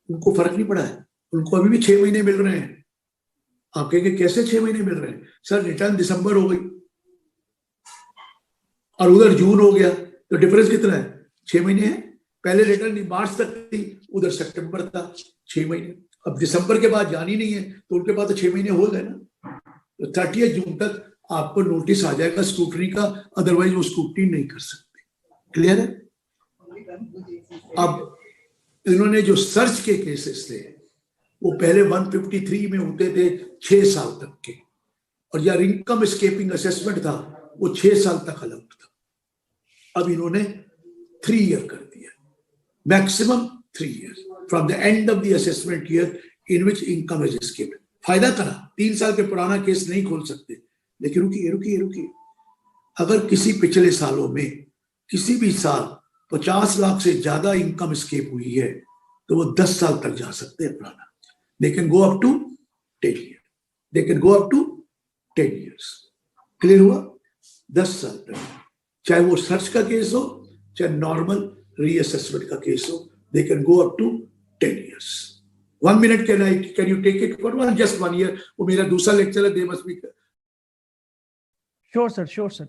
उनको फर्क नहीं पड़ा है, उनको अभी भी 6 महीने मिल रहे हैं। आप कहेंगे कैसे 6 महीने मिल रहे हैं? सर रिटर्न दिसंबर हो गई और उधर जून हो गया तो डिफरेंस कितना है? 6 महीने है। पहले रिटर्न मार्च तक थी, उधर सितंबर था, 6 महीने। अब दिसंबर के बाद जानी नहीं है तो उनके पास तो 6 महीने हो गए ना। तो 30 जून तक आपको नोटिस आ जाएगा स्क्रूटनी का, अदरवाइज वो स्क्रूटनी नहीं कर सकते। क्लियर है? अब इन्होंने जो सर्च के केसेस थे वो पहले 153 में होते थे 6 साल तक के, और या इनकम एस्केपिंग असेसमेंट था वो 6 साल तक अलाउड था। अब इन्होंने 3 ईयर कर दिया, maximum 3 years from the end of the assessment year in which income is escaped. फायदा करा, 3 साल के पुराना केस नहीं खोल सकते। लेकिन रुकिए, अगर किसी पिछले सालों में किसी भी साल 50 लाख से ज्यादा इनकम एस्केप हुई है तो वो 10 साल तक जा सकते हैं पुराना। They can go up to 10 year, they can go up to 10 years. Clear हुआ? 10 साल तक, चाहे वो सर्च का केस हो चाहे नॉर्मल रीअसेसमेंट का केस हो, they can go up to 10 years. 1 minute can you take it for just 1 year? वो मेरा दूसरा लेक्चर है, they must be Sure, sir. Sure, sir.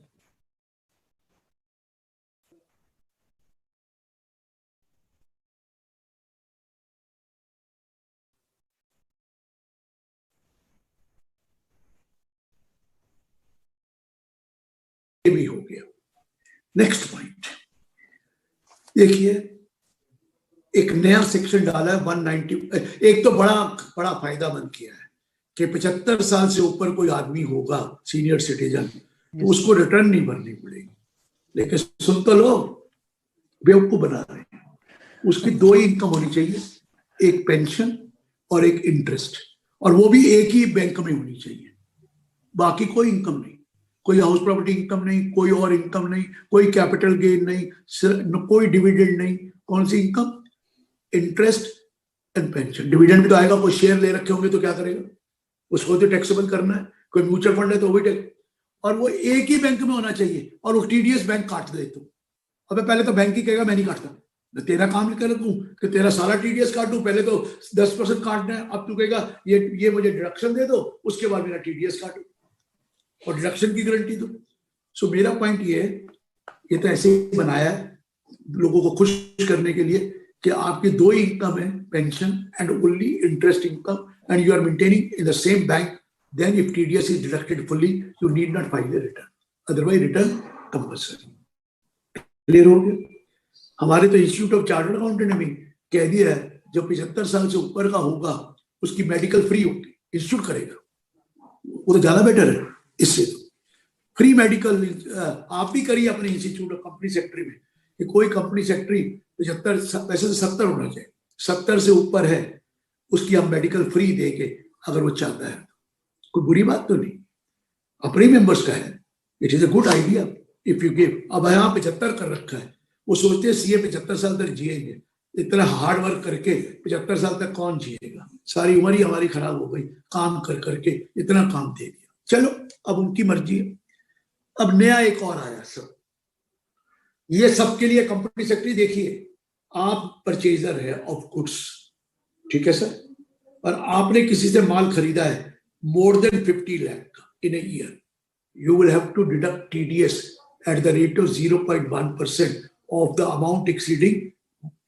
ये भी हो गया। नेक्स्ट पॉइंट देखिए, एक नया सेक्शन डाला है 190। एक तो बड़ा फायदा बंद किया है कि 75 साल से ऊपर कोई आदमी होगा सीनियर सिटीजन, तो उसको रिटर्न नहीं भरनी पड़ेगी। लेकिन सुन तो लो, बेवकूफ बना रहे हैं। उसकी दो ही इनकम होनी चाहिए, एक पेंशन और एक इंटरेस्ट, और वो भी एक ही बैंक में होनी चाहिए। बाकी कोई इनकम नहीं, कोई हाउस प्रॉपर्टी इनकम नहीं, कोई और इनकम नहीं, कोई कैपिटल गेन नहीं, कोई डिविडेंड नहीं। कौन सी income? Interest and pension. Dividend भी तो आएगा, कोई शेयर ले रखे होंगे तो क्या करेगा, उसको तो टैक्सेबल करना है। कोई म्यूचुअल फंड है तो वो भी टैक्स, और वो एक ही बैंक में होना चाहिए। और वो टीडीएस बैंक काट दे तो, अबे पहले तो बैंक ही कहेगा मैं नहीं काटता, मैं तेरा काम कर दूं कि तेरा सारा टीडीएस काटूं। पहले तो 10% काटना है, अब तू कहेगा ये मुझे डिडक्शन दे दो, उसके बाद मेरा टीडीएस काटो और डिडक्शन की गारंटी दो। सो मेरा पॉइंट ये है, ये तो ऐसे ही बनाया है लोगों को खुश करने के लिए कि आपकी दो ही इनकम है, pension and only interest income, and you are maintaining in the same bank. Then if TDS is deducted fully, you need not file the return, otherwise return compulsory. Clear हो गया? हमारे तो इंस्टीट्यूट ऑफ चार्टर्ड अकाउंटेंट ने भी कह दिया है, जो 75 साल से ऊपर का होगा उसकी मेडिकल फ्री होगी, इंस्टीट्यूट करेगा। वो तो ज्यादा बेटर है इससे। फ्री मेडिकल आप भी करिए अपने इंस्टीट्यूट ऑफ कंपनी सेक्रेटरी में, कि कोई कंपनी सेक्रेटरी 75, वैसे तो 70 होना चाहिए, 70 से ऊपर है उसकी हम मेडिकल फ्री देंगे अगर वो चाहता है। कोई बुरी बात तो नहीं, अपने मेंबर्स का है, it is a good idea if you give. अब यहाँ 75 कर रखा है, वो सोचते हैं सीए 75 साल तक जिएंगे। इतना हार्ड वर्क करके 75 साल तक कौन जिएगा? सारी उम्र ही हमारी खराब हो गई काम कर करके, इतना काम दे दिया। चलो अब उनकी मर्जी है। अब नया एक और आया सर, ये सबके लिए कंपनी सेक्रेटरी। देखिए, आप परचेजर है ऑफ गुड्स, ठीक है सर, और आपने किसी से माल खरीदा है मोर देन 50 लाख का in a year, you will have to deduct TDS at the rate of 0.1% of the amount exceeding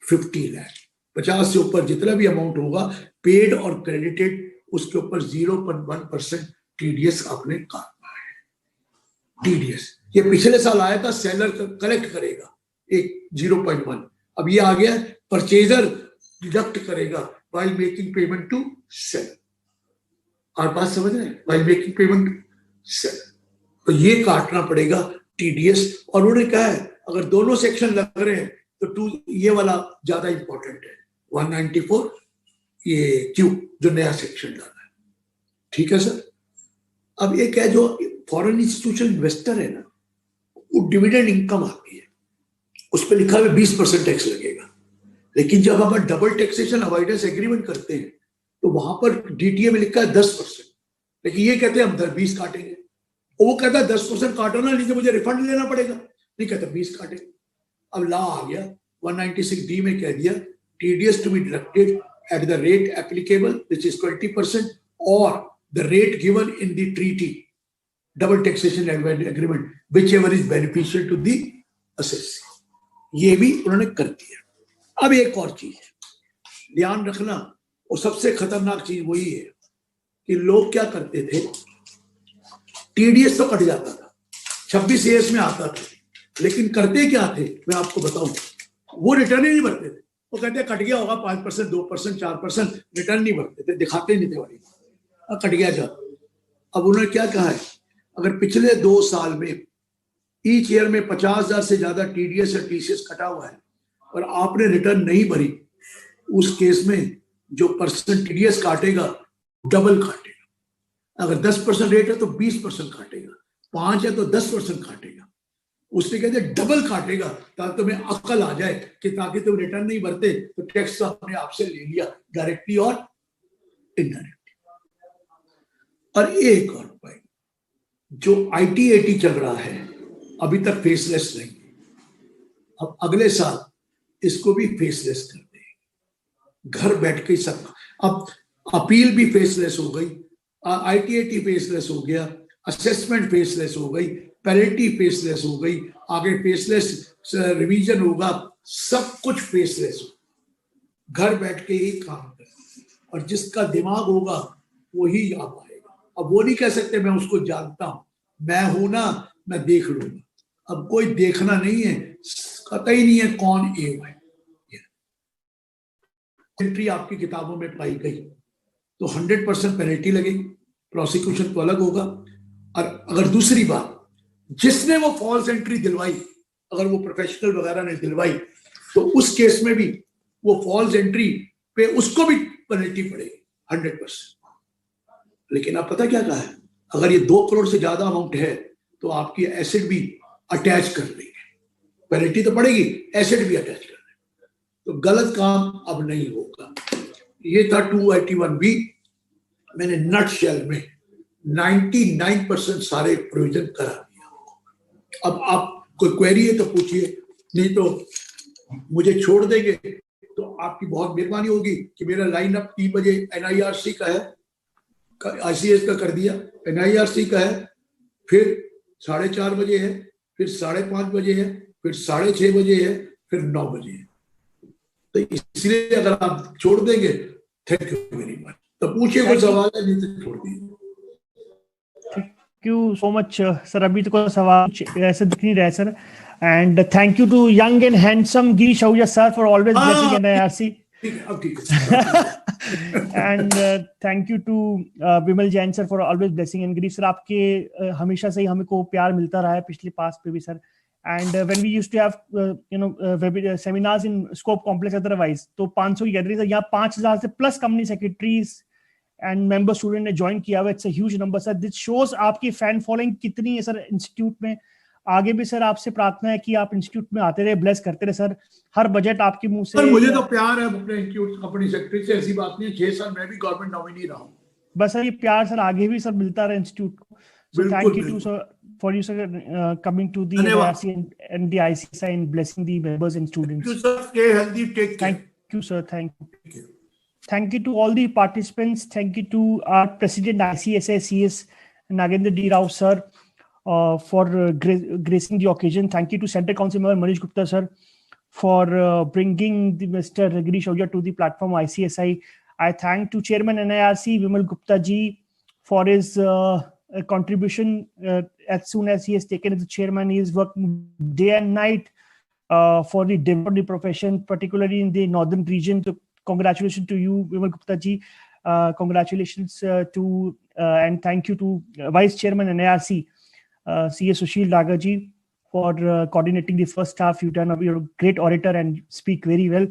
50 lakh. 50 से ऊपर जितना भी अमाउंट होगा पेड और क्रेडिटेड, उसके ऊपर 0.1% टीडीएस आपने काटना है। टीडीएस ये पिछले साल आया था, सेलर कलेक्ट करेगा एक 0.1, अब ये आ गया परचेजर डिडक्ट करेगा while making payment to seller. आप बात समझ रहे हैं? While making payment to seller, तो ये काटना पड़ेगा टीडीएस। और उन्होंने कहा है अगर दोनों सेक्शन लग रहे हैं तो ये वाला ज्यादा इंपॉर्टेंट है, 194 ये क्यू जो नया सेक्शन डाला है, ठीक है सर। अब एक है जो फॉरेन इंस्टीट्यूशनल इन्वेस्टर है ना, वो डिविडेंड इनकम आती है, उस पर लिखा है 20% टैक्स लगेगा। लेकिन जब आप डबल टैक्सेशन अवॉइडेंस एग्रीमेंट करते हैं तो वहां पर डीटीए में लिखा है 10%, लेकिन ये कहते हैं हम 20 काटेंगे। वो कहता है 10% काटो ना, नहीं तो मुझे रिफंड लेना पड़ेगा। नहीं कहता 20 काटेंगे। अब लॉ आ गया 196D में कह दिया TDS to be deducted at the rate applicable which is 20% और the rate given in the treaty double taxation agreement whichever is beneficial to the assessee. ये भी उन्होंने कर दिया। अब एक और चीज ध्यान रखना, और सबसे खतरनाक चीज वही है कि लोग क्या करते थे, टीडीएस तो कट जाता था, 26 ईयर्स में आता था, लेकिन करते क्या थे मैं आपको बताऊं, वो रिटर्न ही नहीं भरते थे। वो कहते कट गया होगा 5%, 2%, 4%, रिटर्न नहीं भरते थे, दिखाते नहीं थे भाई कट गया जा। अब उन्होंने क्या कहा है, अगर पिछले 2 साल में ईच ईयर में 50,000 से ज्यादा टीडीएस या टीसीएस कटा हुआ है और आपने रिटर्न नहीं भरी, उस केस में जो पर्सन टीडीएस काटेगा डबल काटेगा। अगर 10% रेट है तो 20% काटेगा, 5 है तो 10% काटेगा। उसने कहते डबल काटेगा ताकि तुम्हें अकल आ जाए कि ताकि तुम रिटर्न नहीं भरते तो टैक्स तो अपने आप से ले लिया, डायरेक्टली और इनडायरेक्टली। और एक और पॉइंट, जो IT-80 चल रहा है अभी तक फेसलेस नहीं, अब अगले साल इसको भी फेसलेस कर देंगे, घर बैठ के सब। अब अपील भी फेसलेस हो गई, IT-80 फेसलेस हो गया, असेसमेंट फेसलेस हो गई, पेनल्टी फेसलेस हो गई, आगे फेसलेस रिवीजन होगा, सब कुछ फेसलेस हो, घर बैठ के ही काम कर, और जिसका दिमाग होगा वही आ पाएगा। अब वो नहीं कह सकते मैं उसको जानता हूं, मैं हूं ना, मैं देख लूंगा। अब कोई देखना नहीं है, कतई नहीं है कौन ए है। एंट्री आपकी किताबों में पाई गई तो 100% पेनल्टी लगेगी, प्रोसिक्यूशन तो अलग होगा। और अगर दूसरी बात, जिसने वो फॉल्स एंट्री दिलवाई, अगर वो प्रोफेशनल वगैरह ने दिलवाई, तो उस केस में भी वो फॉल्स एंट्री पे उसको भी पेनल्टी पड़ेगी 100%। लेकिन आप पता क्या कहा है, अगर ये 2 करोड़ से ज्यादा अमाउंट है तो आपकी एसेट भी अटैच कर देंगे, पेनल्टी तो पड़ेगी, एसेट भी अटैच कर देंगे। तो गलत काम अब नहीं होगा। ये था 281B। मैंने नट शेल में 99% सारे प्रोविजन करा दिया। अब आप कोई क्वेरी है तो पूछिए, नहीं तो मुझे छोड़ देंगे तो आपकी बहुत मेहरबानी होगी कि मेरा लाइन अप 3 बजे NIRC का है, ICS का कर दिया, NIRC का है, फिर 4:30 बजे है, फिर 5:30 बजे है, फिर 6:30 बजे है, फिर 9 बजे है। तो इसलिए अगर आप छोड़ देंगे, थैंक यू वेरी मच। तो पूछिए कोई सवाल है, नहीं तो छोड़ दीजिए। Thank you so much, sir. अभी तो कोई सवाल ऐसे दिख नहीं रहा है, sir. And thank you to young and handsome Girish Ahuja sir for always blessing NIRC. And thank you to Vimal Jain sir for always blessing. And Girish sir, आपके हमेशा से ही हमें को प्यार मिलता रहा है पिछले पास पे भी, sir. And when we used to have seminars in Scope Complex otherwise, तो 500 की गैदरिंग, यहाँ 5000 से plus company secretaries and member student ने ज्वाइन किया हुआ. It's a huge number sir. This shows आपकी फैन फॉलोइंग कितनी है सर इंस्टीट्यूट में. आगे भी सर आपसे प्रार्थना है कि आप इंस्टीट्यूट में आते रहे, ब्लेस करते रहे सर. हर बजट आपके मुंह से. मुझे तो प्यार है अपने इंस्टीट्यूट कंपनी सेक्रेटरी से, ऐसी बात नहीं है. 6 साल मैं भी गवर्नमेंट नॉमिनी रहा हूँ. बस सर ये प्यार सर आगे भी सर मिलता रहे इंस्टीट्यूट को. So thank you to sir for you sir coming to the NIRC and the ICSI and blessing the members and students. Thank you sir. Stay healthy. Take care. Thank you sir. Thank you. Thank you to all the participants. Thank you to our President ICSI CS Nagendra D. Rao sir for gracing the occasion. Thank you to Center Council member Manish Gupta sir for bringing the Mr. Girish Ahuja to the platform ICSI. I thank to Chairman NIRC Vimal Gupta ji for his contribution. As soon as he has taken as the chairman, he is working day and night for the development of the profession, particularly in the northern region. So congratulations to you, Vimal Gupta ji. Congratulations to and thank you to Vice Chairman NIRC, CS Sushil Daga ji, for coordinating the first half. You've done, you're a great orator and speak very well.